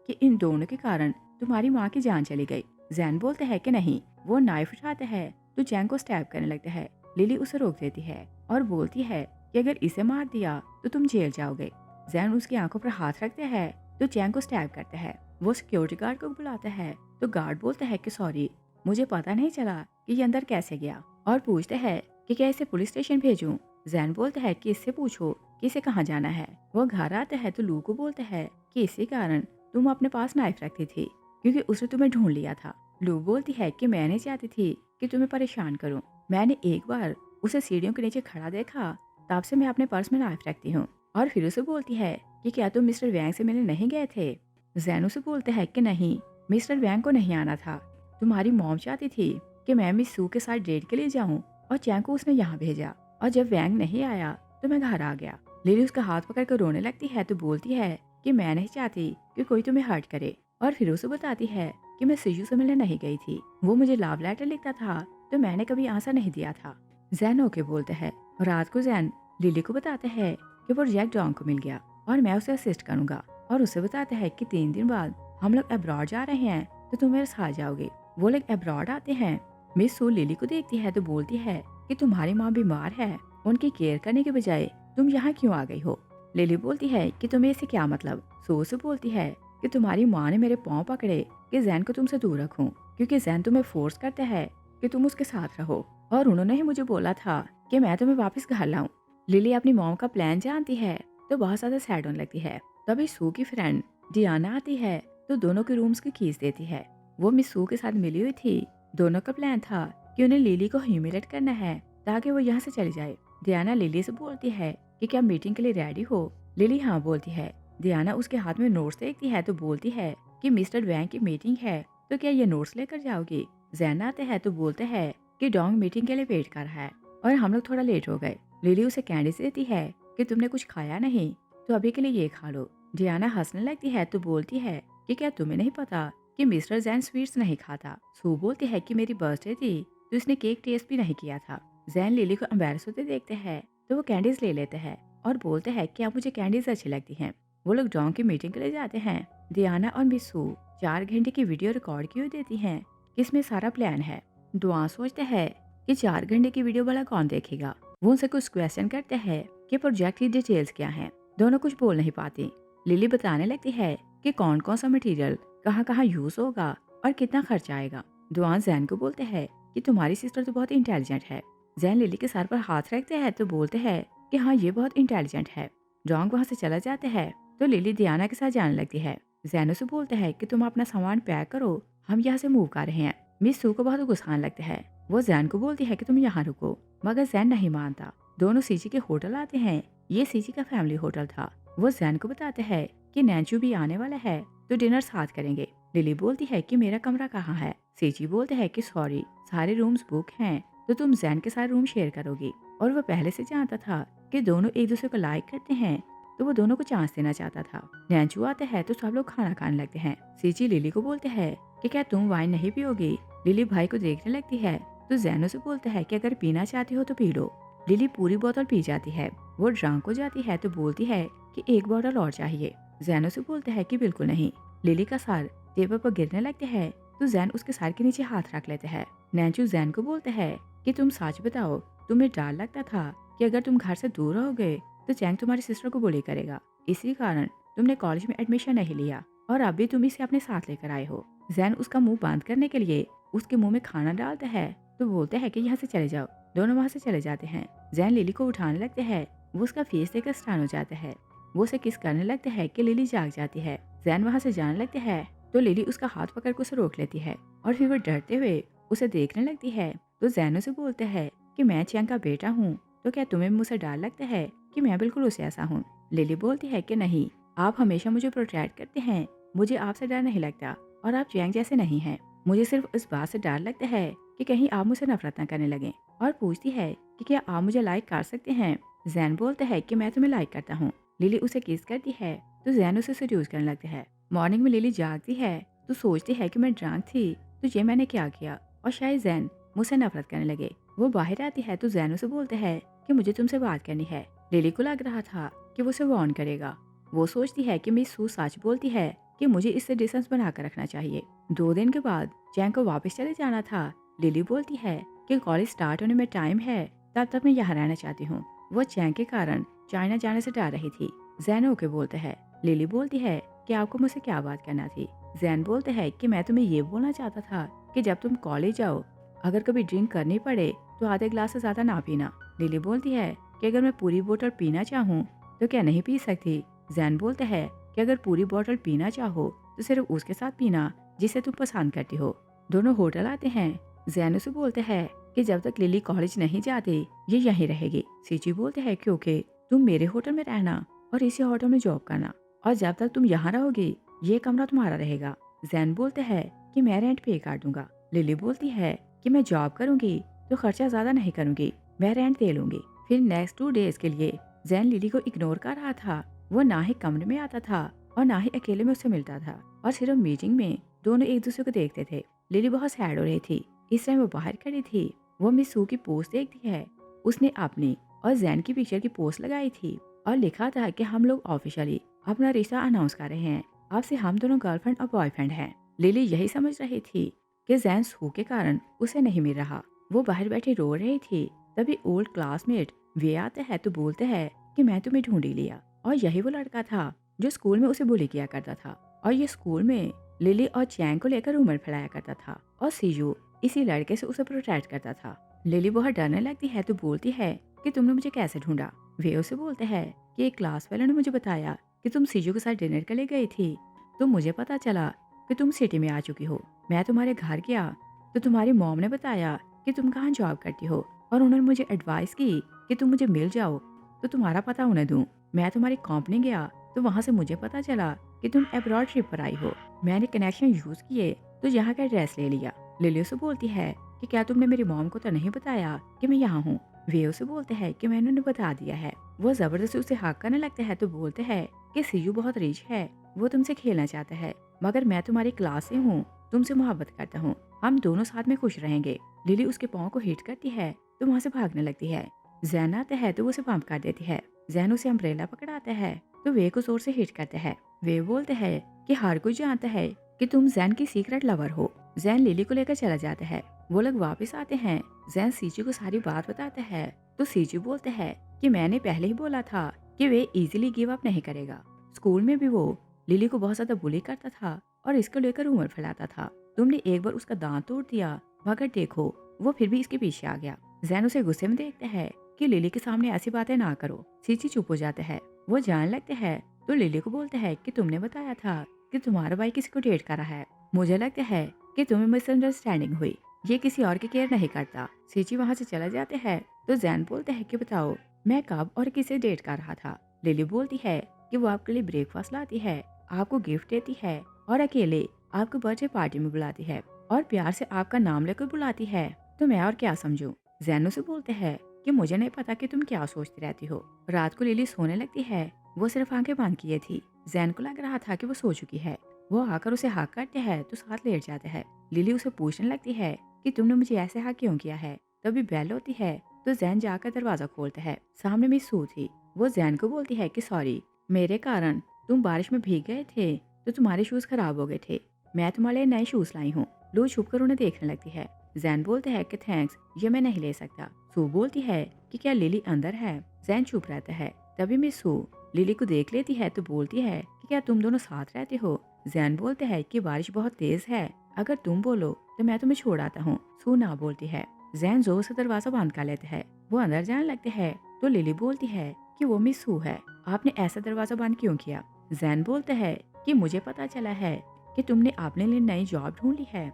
कि इन दोनों के कारण तुम्हारी माँ की जान चली गई। जैन बोलता है कि नहीं। वो नाइफ उठाता है तो चैंग को स्टैब करने लगता है। लिली उसे रोक देती है और बोलती है कि अगर इसे मार दिया तो तुम जेल जाओगे। जैन उसकी आंखों पर हाथ रखता है तो चैंग को स्टैब करता है। वो सिक्योरिटी गार्ड को बुलाता है तो गार्ड बोलता है कि सॉरी, मुझे पता नहीं चला कि ये अंदर कैसे गया, और पूछता है कि क्या इसे पुलिस स्टेशन भेजूं। जैन बोलता है कि इससे पूछो कि इसे कहाँ जाना है। वो घर आता है तो लू को बोलता है कि इसी कारण तुम अपने पास नाइफ रखती थी क्योंकि उसने तुम्हें ढूंढ लिया था। लू बोलती है कि मैं नहीं चाहती थी कि तुम्हें परेशान करूं। मैंने एक बार उसे सीढ़ियों के नीचे खड़ा देखा, तब से मैं अपने पर्स में नाइफ रखती हूँ। और फिर उसे बोलती है कि क्या तुम मिस्टर वैंग से मिलने नहीं गए थे। जैन उसे बोलता है कि नहीं, मिस्टर वैंग को नहीं आना था। तुम्हारी मॉम चाहती थी कि मैं मिस सू के साथ डेट के लिए जाऊं और चैंग को उसने यहाँ भेजा, और जब वैंग नहीं आया तो मैं घर आ गया। लिली उसका हाथ पकड़कर रोने लगती है तो बोलती है कि मैं नहीं चाहती कि कोई तुम्हें हर्ट करे। और फिर उसे बताती है कि मैं सीजू से मिलने नहीं गई थी, वो मुझे लव लेटर लिखता था तो मैंने कभी आंसर नहीं दिया था। जैन ओके बोलते हैं। रात को जैन लिली को बताते हैं कि प्रोजेक्ट डॉन को मिल गया और मैं उसे असिस्ट करूंगा, और उसे बताते हैं कि 3 दिन बाद हम लोग अब्रॉड जा रहे हैं तो तुम मेरे साथ जाओगे। वो लोग अब्रॉड आते हैं। मिस सू लिली को देखती है तो बोलती है कि तुम्हारी माँ बीमार है, उनकी केयर करने के बजाय तुम यहाँ क्यों आ गई हो। लिली बोलती है कि तुम्हें इससे क्या मतलब। सू से बोलती है कि तुम्हारी माँ ने मेरे पाँव पकड़े कि जैन को तुमसे दूर रखूं, क्योंकि जैन तुम्हें फोर्स करता है कि तुम उसके साथ रहो, और उन्होंने ही मुझे बोला था कि मैं तुम्हें वापस घर लाऊं। लिली अपनी मॉम का प्लान जानती है तो बहुत ज्यादा सैड होने लगती है। तभी सू की फ्रेंड डियाना आती है तो दोनों के रूम्स की कीज देती है। वो मिस सू के साथ मिली हुई थी। दोनों का प्लान था कि उन्हें लिली को ह्यूमिलेट करना है ताकि वो यहाँ से चली जाए। डियाना लिली से बोलती है कि क्या मीटिंग के लिए रेडी हो। लिली हाँ बोलती है। डियाना उसके हाथ में नोट्स देखती है तो बोलती है कि मिस्टर वैंग की मीटिंग है तो क्या ये नोट्स लेकर जाओगी। जैन आते हैं तो बोलते हैं कि डोंग मीटिंग के लिए वेट कर रहा है और हम लोग थोड़ा लेट हो गए। लिली उसे कैंडीज देती है कि तुमने कुछ खाया नहीं तो अभी के लिए ये खा लो। डियाना हंसने लगती है तो बोलती है कि क्या तुम्हें नहीं पता कि मिस्टर जैन स्वीट्स नहीं खाता। सू बोलती है कि मेरी बर्थडे थी तो इसने केक टेस्ट भी नहीं किया था। जैन लिली को एम्बैरस होते देखते हैं तो वो कैंडीज ले लेते हैं और बोलते हैं कि अब मुझे कैंडीज अच्छी लगती हैं। वो लोग डॉन्ग की मीटिंग के लिए जाते हैं। डियाना और मिस सू 4 घंटे की वीडियो रिकॉर्ड की हुई देती हैं कि इसमें सारा प्लान है। डॉन सोचते हैं कि 4 घंटे की वीडियो भला कौन देखेगा। वो उनसे कुछ क्वेश्चन करते हैं कि प्रोजेक्ट की डिटेल्स क्या हैं। दोनों कुछ बोल नहीं पाती। लिली बताने लगती है कि कौन कौन सा मटेरियल कहाँ कहाँ यूज होगा और कितना खर्च आएगा। डॉन जैन को बोलते हैं कि तुम्हारी सिस्टर तो बहुत इंटेलिजेंट है। जैन लिली के सर पर हाथ रखते हैं तो बोलते हैं कि हाँ ये बहुत इंटेलिजेंट है। डॉन्ग वहाँ से चला जाता है तो लिली डियाना के साथ जाने लगती है। जैन उसे बोलते हैं कि तुम अपना सामान पैक करो, हम यहाँ से मूव कर रहे हैं। मिस सू को बहुत गुस्सा आने लगता है। वो जैन को बोलती है कि तुम यहाँ रुको, मगर जैन नहीं मानता। दोनों सीजी के होटल आते हैं। ये सीजी का फैमिली होटल था। वो जैन को बताते हैं कि नैंचू भी आने वाला है तो डिनर साथ करेंगे। लिली बोलती है कि मेरा कमरा कहाँ है। सीजी बोलते हैं कि सॉरी, सारे रूम्स बुक हैं तो तुम जैन के साथ रूम शेयर करोगी। और वो पहले से जानता था कि दोनों एक दूसरे को लाइक करते हैं तो वो दोनों को चांस देना चाहता था। नैंचू आता है तो सब लोग खाना खाने लगते हैं। सीजी लिली को बोलते हैं कि क्या तुम वाइन नहीं पियोगी। लिली भाई को देखने लगती है तो जैनो से बोलता है कि अगर पीना चाहती हो तो पी लो। लिली पूरी बोतल पी जाती है। वो ड्रंक हो जाती है तो बोलती है कि एक बोतल और चाहिए। जैनो से बोलता है कि बिल्कुल नहीं। लिली का सर टेबल पर गिरने लगते हैं तो जैन उसके सर के नीचे हाथ रख लेते हैं। नैंचू जैन को बोलते हैं कि तुम सच बताओ, तुम्हें डर लगता था कि अगर तुम घर से दूर रहोगे तो चैंग तुम्हारी सिस्टर को बुली करेगा, इसी कारण तुमने कॉलेज में एडमिशन नहीं लिया और अब भी तुम इसे अपने साथ लेकर आए हो। जैन उसका मुंह बंद करने के लिए उसके मुंह में खाना डालता है तो बोलते हैं कि यहाँ से चले जाओ। दोनों वहाँ से चले जाते हैं। जैन लिली को उठाने लगते हैं। वो उसका फेस देखकर स्टन हो जाता है। वो उसे किस करने लगते हैं कि लिली जाग जाती है। जैन वहाँ से जाने लगते हैं तो लिली उसका हाथ पकड़ कर उसे रोक लेती है और फिर वो डरते हुए उसे देखने लगती है। तो जैन उसे बोलते हैं कि मैं चैंग का बेटा हूँ तो क्या तुम्हें मुझसे डर लगता है कि मैं बिल्कुल उसे ऐसा हूँ। लिली बोलती है कि नहीं, आप हमेशा मुझे प्रोटेक्ट करते हैं, मुझे आपसे डर नहीं लगता और आप चैंग जैसे नहीं हैं। मुझे सिर्फ इस बात से डर लगता है कि कहीं आप मुझसे नफरत न करने लगे। और पूछती है कि क्या आप मुझे लाइक कर सकते हैं। जैन बोलता है कि मैं तुम्हें लाइक करता हूँ। लिली उसे किस करती है तो जैन उसे सेड्यूस करने लगते हैं। मॉर्निंग में लिली जागती है तो सोचती है कि मैं ड्रंक थी तो ये मैंने क्या किया और शायद जैन मुझसे नफरत करने लगे। वो बाहर आती है तो जैन उसे बोलते हैं कि मुझे तुमसे बात करनी है। लिली को लग रहा था कि कि वो उसे वार्न करेगा। वो सोचती है कि मिस सू सच बोलती है कि मुझे इससे डिस्टेंस बनाकर रखना चाहिए। 2 दिन के बाद चैंग को वापस चले जाना था। लिली बोलती है कि कॉलेज स्टार्ट होने में टाइम है, तब तक मैं यहाँ रहना चाहती हूँ। वो चैंग के कारण चाइना जाने से डर रही थी। जैन ओके बोलते हैं। लिली बोलती है कि आपको मुझसे क्या बात करना थी। जैन बोलते हैं कि मैं तुम्हें ये बोलना चाहता था कि जब तुम कॉलेज जाओ, अगर कभी ड्रिंक करनी पड़े तो आधे ग्लास से ज्यादा ना पीना। लिली बोलती है कि अगर मैं पूरी बोतल पीना चाहूँ तो क्या नहीं पी सकती। जैन बोलते हैं कि अगर पूरी बोतल पीना चाहो तो सिर्फ उसके साथ पीना जिसे तुम पसंद करती हो। दोनों होटल आते हैं। जैन उसे बोलते हैं कि जब तक लिली कॉलेज नहीं जाती ये यहीं रहेगी। सीची बोलते हैं क्योंकि तुम मेरे होटल में रहना और इसी होटल में जॉब करना, और जब तक तुम यहाँ रहोगी ये कमरा तुम्हारा रहेगा। जैन बोलते हैं कि मैं रेंट पे कर दूंगा। लिली बोलती है कि मैं जॉब करूंगी तो खर्चा ज्यादा नहीं करूंगी, मैं रेंट दे लूंगी। फिर नेक्स्ट 2 डेज के लिए जैन लिली को इग्नोर कर रहा था। वो ना ही कमरे में आता था और ना ही अकेले में उससे मिलता था, और सिर्फ मीटिंग में दोनों एक दूसरे को देखते थे। लिली बहुत सैड हो रही थी। इस टाइम वो बाहर खड़ी थी। वो मिस सू की पोस्ट देखती है। उसने अपनी और जैन की पिक्चर की पोस्ट लगाई थी और लिखा था कि हम लोग ऑफिशियली अपना रिश्ता अनाउंस कर रहे हैं, अब से हम दोनों गर्लफ्रेंड और बॉयफ्रेंड हैं। लिली यही समझ रही थी कि जैन सू के कारण उसे नहीं मिल रहा। वो बाहर बैठी रो रही थी। तभी ओल्ड क्लासमेट वे आते हैं तो बोलते हैं कि मैं तुम्हें ढूंढ ही लिया, और यही वो लड़का था जो स्कूल में उसे बुली किया करता था, और ये स्कूल में लिली और चैंग को लेकर उमर फैलाया करता था, और सीजू इसी लड़के से उसे प्रोटेक्ट करता था। लिली बहुत डरने लगती है तो बोलती है कि तुमने मुझे कैसे ढूंढा। वे उसे बोलते हैं कि एक क्लास वाले ने मुझे बताया कि तुम सीजू के साथ डिनर के लिए गई थी, तो मुझे पता चला कि तुम सिटी में आ चुकी हो। मैं तुम्हारे घर गया तो तुम्हारी मॉम ने बताया कि तुम कहाँ जॉब करती हो, और उन्होंने मुझे एडवाइस की कि तुम मुझे मिल जाओ तो तुम्हारा पता उन्हें दूं। मैं तुम्हारी कंपनी गया तो वहाँ से मुझे पता चला कि तुम अब्रॉड ट्रिप पर आई हो। मैंने कनेक्शन यूज किए तो यहाँ का एड्रेस ले लिया। लिली उसे बोलती है कि क्या तुमने मेरी मॉम को तो नहीं बताया कि मैं यहाँ हूँ। वे उसे बोलते हैं कि मैंने उन्हें बता दिया है। वो जबरदस्ती उसे हक करने लगते हैं तो बोलते हैं कि सीयू बहुत रिच है, वो तुमसे खेलना चाहता है, मगर मैं तुम्हारी क्लास से हूँ, तुमसे मोहब्बत करता हूँ, हम दोनों साथ में खुश रहेंगे। लिली उसके पाँव को हिट करती है तो वहाँ से भागने लगती है। जैन आता है तो वो उसे पंप कर देती है। जैन उसे अम्ब्रेला पकड़ाता है तो वे को जोर से हिट करते हैं। वे बोलते हैं कि हर कोई जानता है कि तुम जैन की सीक्रेट लवर हो। जैन लिली को लेकर चला जाता है। वो लोग वापस आते हैं। जैन सीजू को सारी बात बताता है तो सीजू बोलते हैं कि मैंने पहले ही बोला था कि वे इजीली गिव अप नहीं करेगा। स्कूल में भी वो लिली को बहुत ज्यादा बुली करता था और इसको लेकर उम्र फैलाता था। तुमने एक बार उसका दांत तोड़ दिया, मगर देखो वो फिर भी इसके पीछे आ गया। जैन उसे गुस्से में देखते हैं कि लिली के सामने ऐसी बातें ना करो। सीची चुप हो जाते हैं। वो जान लगते हैं तो लिली को बोलते हैं कि तुमने बताया था कि तुम्हारा भाई किसी को डेट कर रहा है, मुझे लगता है कि तुम्हें मिसअंडरस्टैंडिंग हुई, ये किसी और की केयर नहीं करता। सीची वहाँ से चला जाते हैं तो जैन बोलते हैं कि बताओ मैं कब और किसे डेट कर रहा था। लिली बोलती है कि वो आपके लिए ब्रेकफास्ट लाती है, आपको गिफ्ट देती है और अकेले आपको बर्थडे पार्टी में बुलाती है और प्यार से आपका नाम लेकर बुलाती है, तो मैं और क्या समझूं। जैन से बोलते हैं कि मुझे नहीं पता कि तुम क्या सोचती रहती हो। रात को लिली सोने लगती है। वो सिर्फ आंखें बंद किए थी। जैन को लग रहा था कि वो सो चुकी है। वो आकर उसे हाक करते हैं तो साथ लेट जाते हैं। लिली उसे पूछने लगती है कि तुमने मुझे ऐसे हाक क्यों किया है। तभी बेल होती है तो जैन जाकर दरवाजा खोलता है। सामने मिस सू थी। वो जैन को बोलती है कि सॉरी, मेरे कारण तुम बारिश में भीग गए थे तो तुम्हारे शूज खराब हो गए थे, मैं तुम्हारे लिए नए शूज लाई हूँ। लू छुप कर उन्हें देखने लगती है। जैन बोलते हैं कि थैंक्स, ये मैं नहीं ले सकता। सू बोलती है कि क्या लिली अंदर है। जैन चुप रहता है। तभी मिस सू लिली को देख लेती है तो बोलती है कि क्या तुम दोनों साथ रहते हो। जैन बोलते हैं कि बारिश बहुत तेज है, अगर तुम बोलो तो मैं तुम्हें छोड़ आता हूँ। सू ना बोलती है। जैन जोर से दरवाजा बंद कर लेते हैं। वो अंदर जाने लगते हैं तो लिली बोलती है कि वो मिस सू है, आपने ऐसा दरवाजा बंद क्यों किया। जैन बोलते हैं कि मुझे पता चला है कि तुमने अपने लिए नई जॉब ढूंढ ली है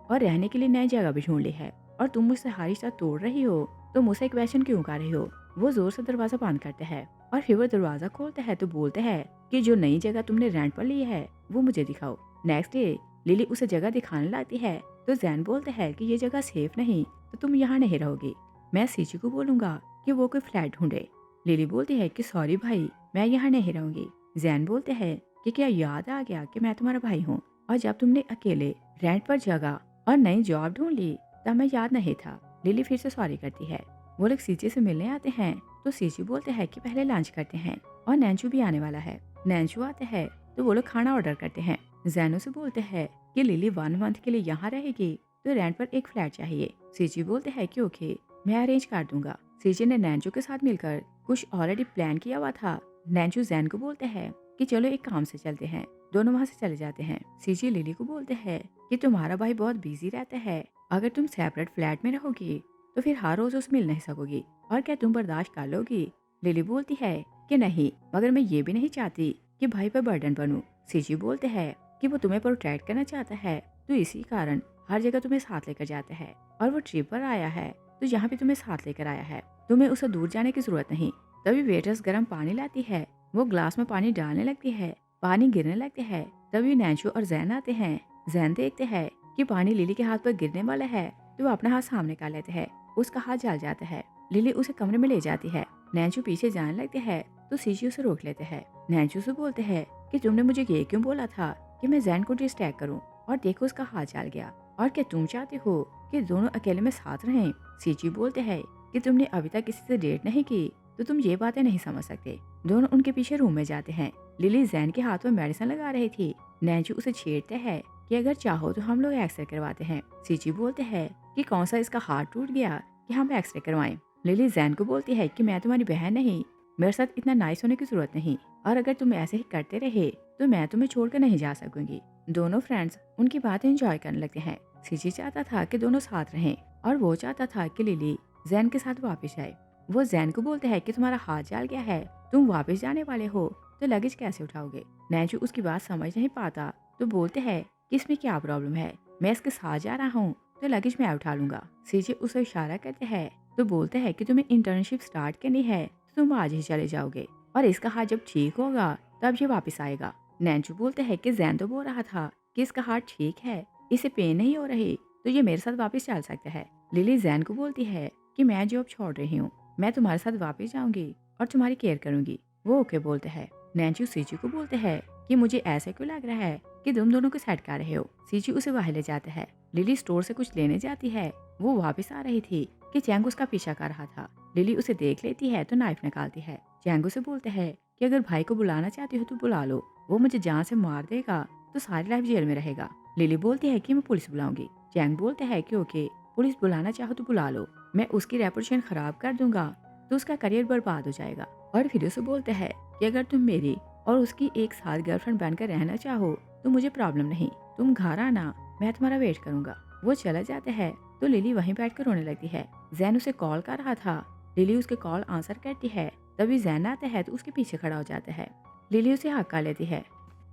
और रहने के लिए नई जगह भी ढूंढ ली है, और तुम मुझसे हर रिश्ता तोड़ रही हो तो मुझसे एक क्वेश्चन क्यों कर रही हो। वो जोर से दरवाजा बंद करते हैं और फिर वो दरवाजा खोलते हैं तो बोलते हैं कि जो नई जगह तुमने रेंट पर ली है वो मुझे दिखाओ। नेक्स्ट डे लिली उसे जगह दिखाने लगती है तो जैन बोलते हैं कि ये जगह सेफ नहीं तो तुम यहाँ नहीं रहोगी, मैं सीची को बोलूंगा कि वो कोई फ्लैट ढूंढे। लिली बोलती है कि सॉरी भाई, मैं यहाँ नहीं रहूंगी। जैन बोलते हैं कि क्या याद आ गया कि मैं तुम्हारा भाई हूँ, और जब तुमने अकेले रेंट पर जगह और नई जॉब ढूंढ ली तब मैं याद नहीं था। लिली फिर से सॉरी करती है। वो लोग सीचे से मिलने आते हैं तो सीजी बोलते हैं कि पहले लंच करते हैं और नैंचू भी आने वाला है। नैंचू आते हैं तो वो लोग खाना ऑर्डर करते हैं। जैन उसे बोलते हैं कि लिली 1 मंथ के लिए यहाँ रहेगी तो रेंट पर एक फ्लैट चाहिए। सीजी बोलते हैं कि ओके, मैं अरेंज कर दूंगा। सीजी ने नैंचू के साथ मिलकर कुछ ऑलरेडी प्लान किया हुआ था। नैंचू जैन को बोलते हैं कि चलो एक काम से चलते हैं। दोनों वहाँ से चले जाते हैं। सीजी लिली को बोलते हैं कि तुम्हारा भाई बहुत बिजी रहता है, अगर तुम सेपरेट फ्लैट में रहोगी तो फिर हर रोज उसे मिल नहीं सकोगी, और क्या तुम बर्दाश्त कर लोगी? लिली बोलती है कि नहीं, मगर मैं ये भी नहीं चाहती कि भाई पर बर्डन बनूं। सीजी बोलते हैं कि वो तुम्हें प्रोटेक्ट करना चाहता है, तो इसी कारण हर जगह तुम्हें साथ लेकर जाता है, और वो ट्रिप पर आया है तो यहाँ भी तुम्हें साथ लेकर आया है, तुम्हें उसे दूर जाने की जरूरत नहीं। तभी वेटर्स गर्म पानी लाती है, वो ग्लास में पानी डालने लगती है, पानी गिरने लगते है। तभी नैंचू और जैन आते हैं। जैन देखते हैं कि पानी लिली के हाथ पर गिरने वाला है तो वो अपना हाथ सामने कर लेते हैं। उसका हाथ जल जाता है। लिली उसे कमरे में ले जाती है। नैंचू पीछे जाने लगते हैं तो सीजी उसे रोक लेते हैं। नैंचू से बोलते हैं कि तुमने मुझे ये क्यों बोला था कि मैं जैन को डिस्ट्रैक्ट करूं, और देखो उसका हाथ जल गया, और क्या तुम चाहते हो कि दोनों अकेले में साथ रहें? सीजी बोलते हैं कि तुमने अभी तक किसी से डेट नहीं की तो तुम ये बातें नहीं समझ सकते। दोनों उनके पीछे रूम में जाते हैं। लिली जैन के हाथ में मेडिसिन लगा रही थी। नैंचू उसे छेड़ते हैं कि अगर चाहो तो हम लोग एक्सरे करवाते हैं। सीजी बोलते हैं कि कौन सा इसका हाथ टूट गया कि हम एक्सरे करवाएं। लिली जैन को बोलती है कि मैं तुम्हारी बहन नहीं, मेरे साथ इतना नाइस होने की जरूरत नहीं, और अगर तुम ऐसे ही करते रहे तो मैं तुम्हें छोड़कर नहीं जा सकूंगी। दोनों फ्रेंड्स उनकी बातें एंजॉय करने लगते हैं। सीजी चाहता था कि दोनों साथ रहें, और वो चाहता था कि लिली जैन के साथ वापस आए। वो जैन को बोलते हैं कि तुम्हारा हाथ जल गया है, तुम वापस जाने वाले हो तो लगेज कैसे उठाओगे? नैंचू उसकी बात समझ नहीं पाता तो बोलते हैं कि इसमें क्या प्रॉब्लम है, मैं इसके साथ जा रहा हूँ तो लगेज मैं उठा लूंगा। सीजे उसे इशारा करते हैं तो बोलते हैं कि तुम्हें इंटर्नशिप स्टार्ट करनी है तो तुम आज ही चले जाओगे, और इसका हाथ जब ठीक होगा तब ये वापस आएगा। नैंचू बोलते हैं कि जैन तो बोल रहा था कि इसका हाथ ठीक है, इसे पेन नहीं हो रही, तो ये मेरे साथ वापस चल सकता है। लिली जैन को बोलती है कि मैं जॉब छोड़ रही हूँ, मैं तुम्हारे साथ वापस जाऊंगी और तुम्हारी केयर करूंगी। वो ओके बोलते हैं। नैंचू सीजी को बोलते हैं कि मुझे ऐसे क्यों लग रहा है कि तुम दोनों को सेट कर रहे हो। सीजी उसे बाहर ले जाता है। लिली स्टोर से कुछ लेने जाती है। वो वापस आ रही थी कि चैंग उसका पीछा कर रहा था। लिली उसे देख लेती है तो नाइफ निकालती है। चैंग उसे बोलते हैं कि अगर भाई को बुलाना चाहती हो तो बुला लो, वो मुझे जान से मार देगा तो सारी लाइफ जेल में रहेगा। लिली बोलती है कि मैं पुलिस बुलाऊंगी। चैंग बोलते हैं कि ओके, पुलिस बुलाना चाहो तो बुला लो, मैं उसकी रेपुटेशन खराब कर दूंगा तो उसका करियर बर्बाद हो जाएगा। और फिर उसे बोलते हैं कि अगर तुम मेरी और उसकी एक साथ गर्लफ्रेंड बनकर रहना चाहो तो मुझे प्रॉब्लम नहीं, तुम घर आना, मैं तुम्हारा वेट करूंगा। वो चला जाता है तो लिली वहीं बैठकर रोने लगती है। जैन उसे कॉल कर रहा था। लिली उसके कॉल आंसर करती है। तभी जैन आता है तो उसके पीछे खड़ा हो जाता है। लिली उसे हक्का लेती है।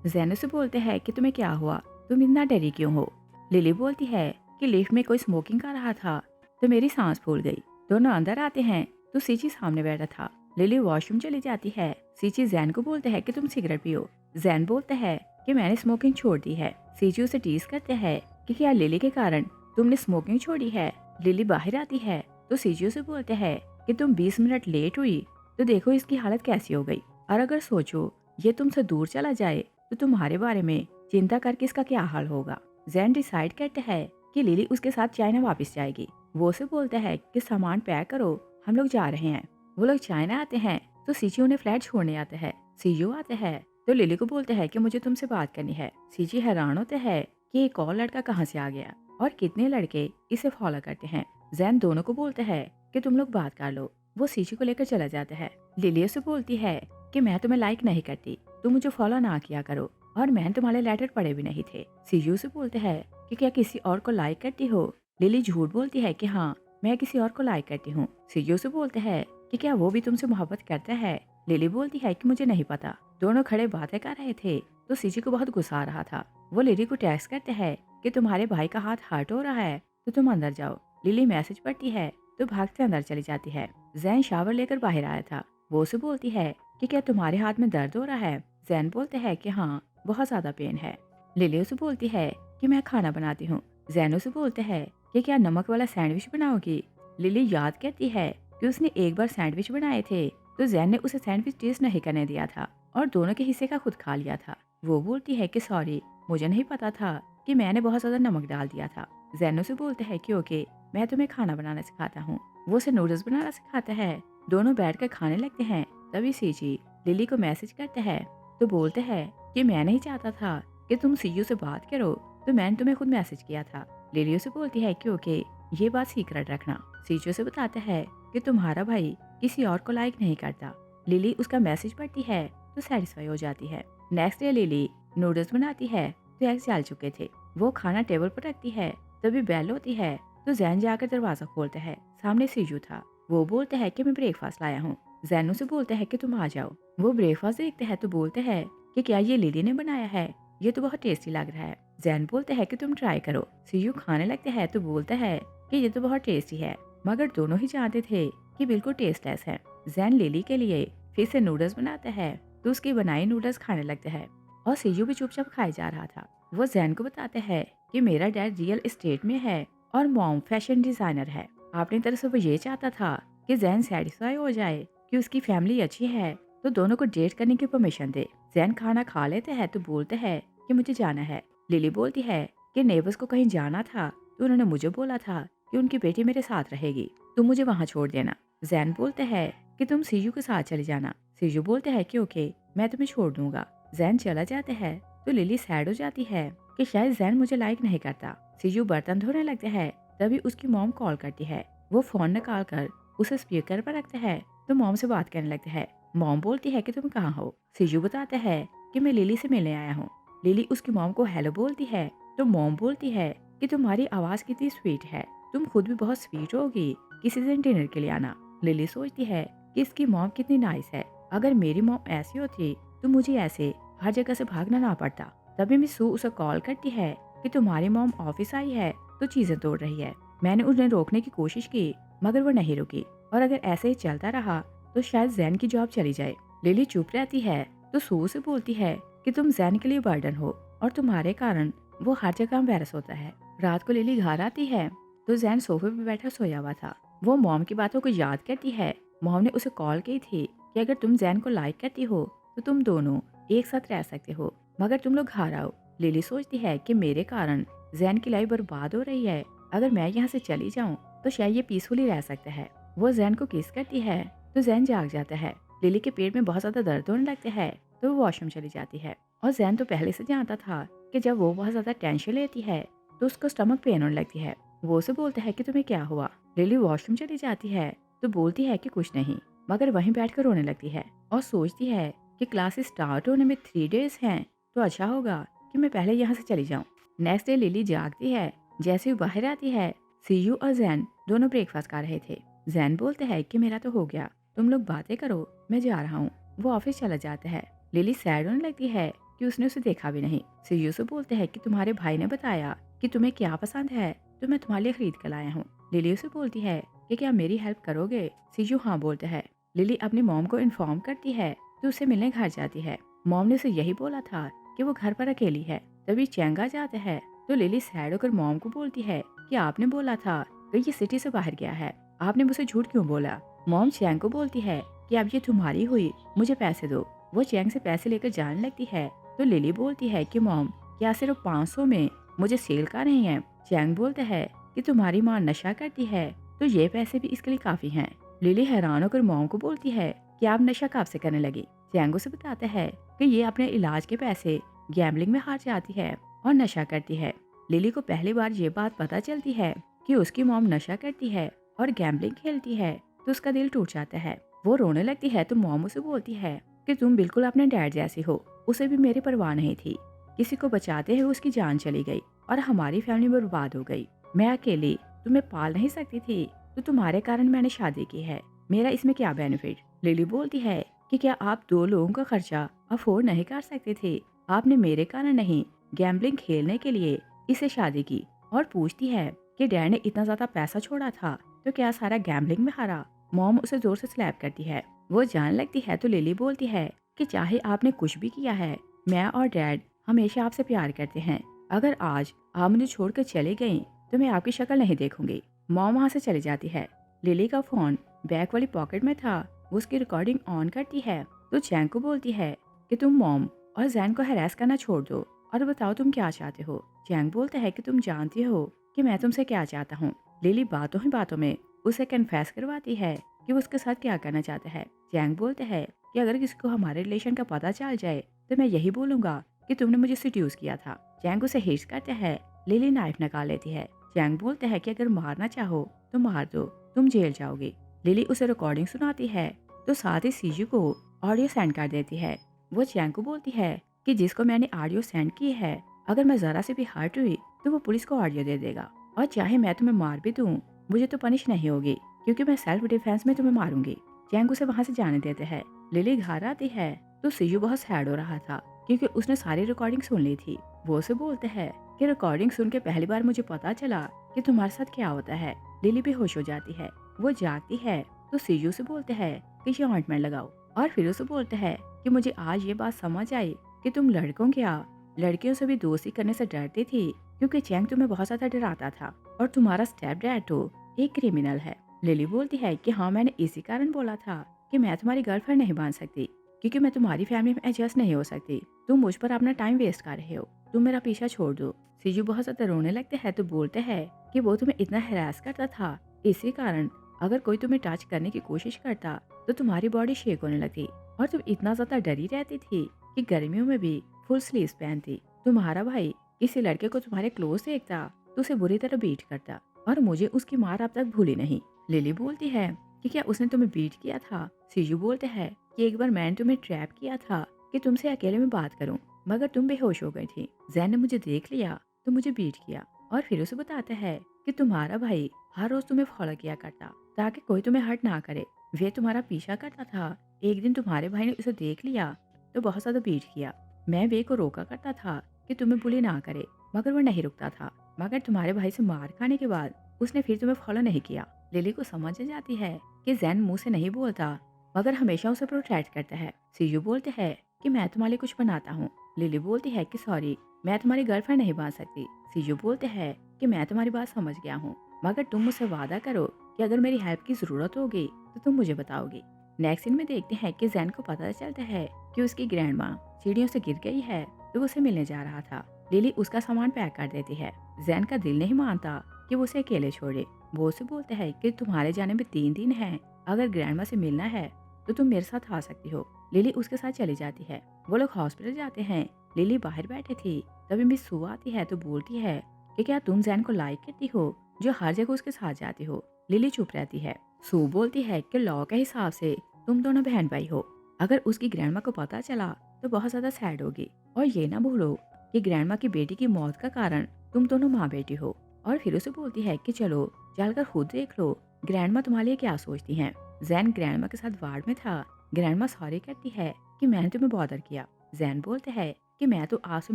जैन उसे बोलते हैं कि तुम्हें क्या हुआ, तुम इतना डरी क्यों हो? लिली बोलती है कि लिफ्ट में कोई स्मोकिंग कर रहा था तो मेरी सांस फूल गई। दोनों अंदर आते हैं तो सीची सामने बैठा था। लिली वॉशरूम चली जाती है। सीची जैन को बोलते हैं कि तुम सिगरेट पियो। जैन बोलता है कि मैंने स्मोकिंग छोड़ दी है। सीची उसे टीज करते हैं कि क्या लिली के कारण तुमने स्मोकिंग छोड़ी है? लिली बाहर आती है तो सीजी उसे बोलते हैं कि तुम 20 मिनट लेट हुई तो देखो इसकी हालत कैसी हो गई, और अगर सोचो ये तुमसे दूर चला जाए तो तुम्हारे बारे में चिंता करके इसका क्या हाल होगा। जैन डिसाइड करते हैं कि लिली उसके साथ चाइना वापस जाएगी। वो उसे बोलता है कि सामान पैक करो, हम लोग जा रहे हैं। वो लोग चाइना आते हैं तो सीजी उन्हें फ्लैट छोड़ने आता है। सीजू आते हैं तो लिली को बोलते हैं कि मुझे तुमसे बात करनी है। सीजी हैरान होते हैं कि एक और लड़का कहाँ से आ गया और कितने लड़के इसे फॉलो करते हैं। जैन दोनों को बोलते हैं कि तुम लोग बात कर लो। वो सीजी को लेकर चला जाता है। लिली उसे बोलती है कि मैं तुम्हें लाइक नहीं करती, तुम मुझे फॉलो ना किया करो, और मैंने तुम्हारे लेटर पढ़े भी नहीं थे। सीजू से बोलते हैं कि क्या किसी और को लाइक करती हो? लिली झूठ बोलती है कि हाँ, मैं किसी और को लाइक करती हूँ। सीजू से बोलते हैं कि क्या वो भी तुमसे मोहब्बत करता है? लिली बोलती है कि मुझे नहीं पता। दोनों खड़े बातें कर रहे थे तो सीजी को बहुत गुस्सा आ रहा था। वो लिली को टेक्स्ट करते हैं कि तुम्हारे भाई का हाथ हर्ट हो रहा है तो तुम अंदर जाओ। लिली मैसेज पढ़ती है तो भागते अंदर चली जाती है। जैन शावर लेकर बाहर आया था। वो उसे बोलती है कि क्या तुम्हारे हाथ में दर्द हो रहा है? जैन बोलते हैं कि हाँ, बहुत ज्यादा पेन है। लिली उसे बोलती है कि मैं खाना बनाती हूँ। जैन उसे बोलते हैं कि क्या नमक वाला सैंडविच बनाओगी? लिली याद करती है कि उसने एक बार सैंडविच बनाए थे तो जैन ने उसे सैंडविच टेस्ट नहीं करने दिया था और दोनों के हिस्से का खुद खा लिया था। वो बोलती है कि सॉरी, मुझे नहीं पता था कि मैंने बहुत ज्यादा नमक डाल दिया था। जैन उसे बोलते हैं कि ओके, मैं तुम्हें खाना बनाना सिखाता हूँ। वो उसे नूडल्स बनाना सिखाता है दोनों बैठकर खाने लगते हैं। तभी सीजी लिली को मैसेज करते हैं तो बोलते हैं कि मैं नहीं चाहता था कि तुम सीयू से बात करो, तो मैंने तुम्हें खुद मैसेज किया था। लिली उसे बोलती है कि ओके, ये बात सीक्रेट रखना। सीजू से बताता है कि तुम्हारा भाई किसी और को लाइक नहीं करता। लिली उसका मैसेज पढ़ती है तो सेटिस्फाई हो जाती है। नेक्स्ट डे लिली नूडल्स बनाती है तो एग जल चुके थे। वो खाना टेबल पर रखती है, तभी बेल होती है तो जैन जाकर दरवाजा खोलता है। सामने सीजू था। वो बोलता है कि मैं ब्रेकफास्ट लाया हूँ। जैन उसे बोलता है कि तुम आ जाओ। वो ब्रेकफास्ट देखते हैं तो बोलते हैं कि क्या ये लिली ने बनाया है, ये तो बहुत टेस्टी लग रहा है। जैन बोलते हैं कि तुम ट्राई करो। सीयू खाने लगते हैं तो बोलता है कि ये तो बहुत टेस्टी है, मगर दोनों ही जानते थे कि बिल्कुल टेस्टलेस है। जैन लिली के लिए फिर से नूडल्स बनाता है तो उसकी बनाई नूडल्स खाने लगते हैं और सीयू भी चुपचाप खाए जा रहा था। वो जैन को बताते हैं कि मेरा डैड रियल एस्टेट में है और मॉम फैशन डिजाइनर है। अपनी तरफ से वो ये चाहता था कि जैन सेटिस्फाई हो जाए कि उसकी फैमिली अच्छी है तो दोनों को डेट करने की परमिशन दे। जैन खाना खा लेते हैं तो बोलते हैं कि मुझे जाना है। लिली बोलती है कि नेबर्स को कहीं जाना था तो उन्होंने मुझे बोला था कि उनकी बेटी मेरे साथ रहेगी, तुम मुझे वहाँ छोड़ देना। जैन बोलते हैं कि तुम सीजू के साथ चले जाना। सीजू बोलते हैं कि ओके, मैं तुम्हें छोड़ दूंगा। जैन चला जाता है तो लिली सैड हो जाती है कि शायद जैन मुझे लाइक नहीं करता। सीजू बर्तन धोने लगते हैं, तभी उसकी मॉम कॉल करती है। वो फोन निकाल कर उसे स्पीकर पर रखते हैं तो मॉम से बात करने लगते हैं। मॉम बोलती है कि तुम कहाँ हो। सीजू बताता है कि मैं लिली से मिलने आया हूँ। लिली उसकी मॉम को हेलो बोलती है तो मॉम बोलती है कि तुम्हारी आवाज कितनी स्वीट है, तुम खुद भी बहुत स्वीट होगी, किसी दिन डिनर के लिए आना। लिली सोचती है कि इसकी मॉम कितनी नाइस है, अगर मेरी मॉम ऐसी होती तो मुझे ऐसे हर जगह से भागना ना पड़ता। तभी मिस सू उसे कॉल करती है कि तुम्हारी मॉम ऑफिस आई है तो चीजें तोड़ रही है। मैंने उन्हें रोकने की कोशिश की मगर वो नहीं रुकी और अगर ऐसे ही चलता रहा तो शायद जैन की जॉब चली जाए। लिली चुप रहती है तो सू से बोलती है कि तुम जैन के लिए बर्डन हो और तुम्हारे कारण वो हर जगह एम्बैरस होता है। रात को लिली घर आती है तो जैन सोफे पे बैठा सोया हुआ था। वो मॉम की बातों को याद करती है। मॉम ने उसे कॉल की थी कि अगर तुम जैन को लाइक करती हो तो तुम दोनों एक साथ रह सकते हो, मगर तुम लोग घर आओ। लिली सोचती है कि मेरे कारण जैन की लाइफ बर्बाद हो रही है, अगर मैं यहाँ से चली जाऊँ तो शायद ये पीसफुली रह सकता है। वो जैन को किस करती है तो जैन जाग जाता है। लिली के पेट में बहुत ज्यादा दर्द होने लगता है तो वो वॉशरूम चली जाती है। और जैन तो पहले से जानता था कि जब वो बहुत ज्यादा टेंशन लेती है तो उसको स्टमक पेन होने लगती है। वो उसे बोलता है कि तुम्हें क्या हुआ। लिली वॉशरूम चली जाती है तो बोलती है कि कुछ नहीं, मगर वहीं बैठकर रोने लगती है और सोचती है कि क्लासेस स्टार्ट होने में 3 डेज हैं तो अच्छा होगा कि मैं पहले यहाँ से चली जाऊँ। नेक्स्ट डे लिली जागती है। जैसे ही बाहर आती है, सीयू और जैन दोनों ब्रेकफास्ट कर रहे थे। जैन बोलते हैं कि मेरा तो हो गया, तुम लोग बातें करो, मैं जा रहा हूँ। वो ऑफिस चला जाता है। लिली सैड होने लगती है कि उसने उसे देखा भी नहीं। सीयू से बोलते हैं कि तुम्हारे भाई ने बताया कि तुम्हें क्या पसंद है तो मैं तुम्हारे लिए खरीद कर लाया हूँ। लिली उसे बोलती है कि क्या मेरी हेल्प करोगे। सीयू हाँ बोलते हैं। लिली अपनी मॉम को इन्फॉर्म करती है तो उसे मिलने घर जाती है। मॉम ने उसे यही बोला था कि वो घर पर अकेली है। तभी चैंग आ जाता है तो लिली सैड होकर मॉम को बोलती है कि आपने बोला था कि ये सिटी से बाहर गया है, आपने मुझे झूठ क्यों बोला। मॉम चैंग को बोलती है कि अब ये तुम्हारी हुई, मुझे पैसे दो। वो चैंग से पैसे लेकर जाने लगती है तो लिली बोलती है कि मॉम क्या सिर्फ 500 में मुझे सेल का नहीं है। चैंग बोलता है कि तुम्हारी माँ नशा करती है तो ये पैसे भी इसके लिए काफी हैं। लिली हैरान होकर मॉम को बोलती है कि आप नशा कब से करने लगी। चैंग उसे बताता है कि ये अपने इलाज के पैसे गैम्बलिंग में हार जाती है और नशा करती है। लिली को पहली बार ये बात पता चलती है कि उसकी मॉम नशा करती है और गैम्बलिंग खेलती है तो उसका दिल टूट जाता है। वो रोने लगती है तो मॉम उसे बोलती है कि तुम बिल्कुल अपने डैड जैसी हो, उसे भी मेरी परवाह नहीं थी, किसी को बचाते हुए उसकी जान चली गई और हमारी फैमिली बर्बाद हो गई। मैं अकेली तुम्हें पाल नहीं सकती थी तो तुम्हारे कारण मैंने शादी की है, मेरा इसमें क्या बेनिफिट। लिली बोलती है कि क्या आप 2 लोगों का खर्चा अफोर्ड नहीं कर सकते थे, आपने मेरे कारण नहीं गैम्बलिंग खेलने के लिए इसे शादी की। और पूछती है कि डैड ने इतना ज्यादा पैसा छोड़ा था तो क्या सारा गैम्बलिंग में हारा। मॉम उसे जोर से स्लैप करती है। वो जाने लगती है तो लिली बोलती है कि चाहे आपने कुछ भी किया है, मैं और डैड हमेशा आपसे प्यार करते हैं, अगर आज आप मुझे छोड़कर चले गई तो मैं आपकी शक्ल नहीं देखूंगी। मॉम वहाँ से चली जाती है। लिली का फोन बैक वाली पॉकेट में था। वो उसकी रिकॉर्डिंग ऑन करती है तो चैंग को बोलती है कि तुम मॉम और जैन को हरास करना छोड़ दो और बताओ तुम क्या चाहते हो। चैंग बोलता है कि तुम जानती हो कि मैं तुमसे क्या चाहता हूँ। लिली बातों ही बातों में उसे कन्फेस करवाती है कि वो उसके साथ क्या करना चाहता है। चैंग बोलते हैं कि अगर किसी को हमारे रिलेशन का पता चल जाए तो मैं यही बोलूंगा कि तुमने मुझे सिड्यूस किया था। चैंग उसे हिर्स करते हैं। लिली नाइफ निकाल लेती है। चैंग बोलते हैं कि अगर मारना चाहो तो मार दो, तुम जेल जाओगे। लिली उसे रिकॉर्डिंग सुनाती है तो साथ ही सीजू को ऑडियो सेंड कर देती है। वो चैंग को बोलती है कि जिसको मैंने ऑडियो सेंड की है, अगर मैं जरा से भी हर्ट हुई तो वो पुलिस को ऑडियो दे देगा, और चाहे मैं तुम्हें मार भी दूं, मुझे तो पनिश नहीं होगी क्योंकि मैं सेल्फ डिफेंस में तुम्हें मारूंगी। चैंग उसे वहां से जाने देते हैं। लिली घर आती है तो सीजू बहुत सैड हो रहा था क्योंकि उसने सारी रिकॉर्डिंग सुन ली थी। वो उसे बोलते हैं कि रिकॉर्डिंग सुन के पहली बार मुझे पता चला कि तुम्हारे साथ क्या होता है। लिली बेहोश हो जाती है। वो जागती है तो सीजू से बोलते हैं कि ये ऑइंटमेंट लगाओ, और फिर उसे बोलते हैं कि मुझे आज ये बात समझ आई कि तुम लड़कों क्या लड़कियों से भी दोस्ती करने से डरती थी क्योंकि चैंग तुम्हें बहुत ज्यादा डराता था और तुम्हारा स्टेप डैड तो एक क्रिमिनल है। लिली बोलती है कि हाँ, मैंने इसी कारण बोला था कि मैं तुम्हारी गर्लफ्रेंड नहीं बन सकती क्योंकि मैं तुम्हारी फैमिली में एडजस्ट नहीं हो सकती। तुम मुझ पर अपना टाइम वेस्ट कर रहे हो, तुम मेरा पीछा छोड़ दो। सीजू बहुत ज्यादा रोने लगते हैं तो बोलते हैं कि वो तुम्हें इतना हैरास करता था, इसी कारण अगर कोई तुम्हें टच करने की कोशिश करता तो तुम्हारी बॉडी शेक होने लगती और तुम इतना ज्यादा डरी रहती थी कि गर्मियों में भी फुल स्लीव्स पहनती। तुम्हारा भाई किसी लड़के को तुम्हारे क्लोज देखता तो उसे बुरी तरह बीट करता, और मुझे उसकी मार अब तक भूली नहीं। लिली बोलती है कि क्या उसने तुम्हें बीट किया था। सीजू बोलते हैं कि एक बार मैंने तुम्हें ट्रैप किया था कि तुमसे अकेले में बात करूं, मगर तुम बेहोश हो गई थी। जैन ने मुझे देख लिया तो मुझे बीट किया, और फिर उसे बताता है कि तुम्हारा भाई हर रोज तुम्हें फॉलो किया करता ताकि कोई तुम्हें हर्ट ना करे। वे तुम्हारा पीछा करता था। एक दिन तुम्हारे भाई ने उसे देख लिया तो बहुत ज्यादा बीट किया। मैं वे को रोका करता था कि तुम्हें बुली ना करे, मगर वो नहीं रुकता था। मगर तुम्हारे भाई से मार खाने के बाद उसने फिर तुम्हें फॉलो नहीं किया। लिली को समझ आ जाती है कि जैन मुंह से नहीं बोलता मगर हमेशा उसे प्रोटेक्ट करता है। सीजू बोलते हैं कि मैं तुम्हारे लिए कुछ बनाता हूँ। लिली बोलती है कि सॉरी, मैं तुम्हारी गर्लफ्रेंड नहीं बन सकती। सीजू बोलते हैं कि मैं तुम्हारी बात समझ गया हूँ, मगर तुम मुझसे वादा करो कि अगर मेरी हेल्प की जरूरत होगी तो तुम मुझे बताओगी। नेक्स्ट सीन में देखते हैं कि जैन को पता चलता है कि उसकी ग्रैंड माँ सीढ़ियों से गिर गई है तो वो उसे मिलने जा रहा था। लिली उसका सामान पैक कर देती है। जैन का दिल नहीं मानता कि वो उसे अकेले छोड़े। वो उसे बोलते हैं कि तुम्हारे जाने में 3 दिन है, अगर ग्रैंड माँ से मिलना है तो तुम मेरे साथ आ सकती हो। लिली उसके साथ चली जाती है। वो लोग हॉस्पिटल जाते हैं। लिली बाहर बैठे थी तभी मिस सू आती है तो बोलती है कि क्या तुम जैन को लाइक करती हो जो हर जगह उसके साथ जाती हो। लिली चुप रहती है। सू बोलती है कि लॉ के हिसाब से तुम दोनों बहन भाई हो, अगर उसकी ग्रैंडमा को पता चला तो बहुत ज्यादा सैड होगी, और ये ना भूलो कि ग्रैंडमा की बेटी की मौत का कारण तुम दोनों माँ बेटी हो। और फिर उसे बोलती है कि चलो चलकर खुद देख लो ग्रैंडमा तुम्हारे लिए क्या सोचती हैं। जैन ग्रैंडमा के साथ वार्ड में था। ग्रैंडमा सॉरी कहती है कि मैंने तुम्हें बॉदर किया। जैन बोलते हैं कि मैं तो आपसे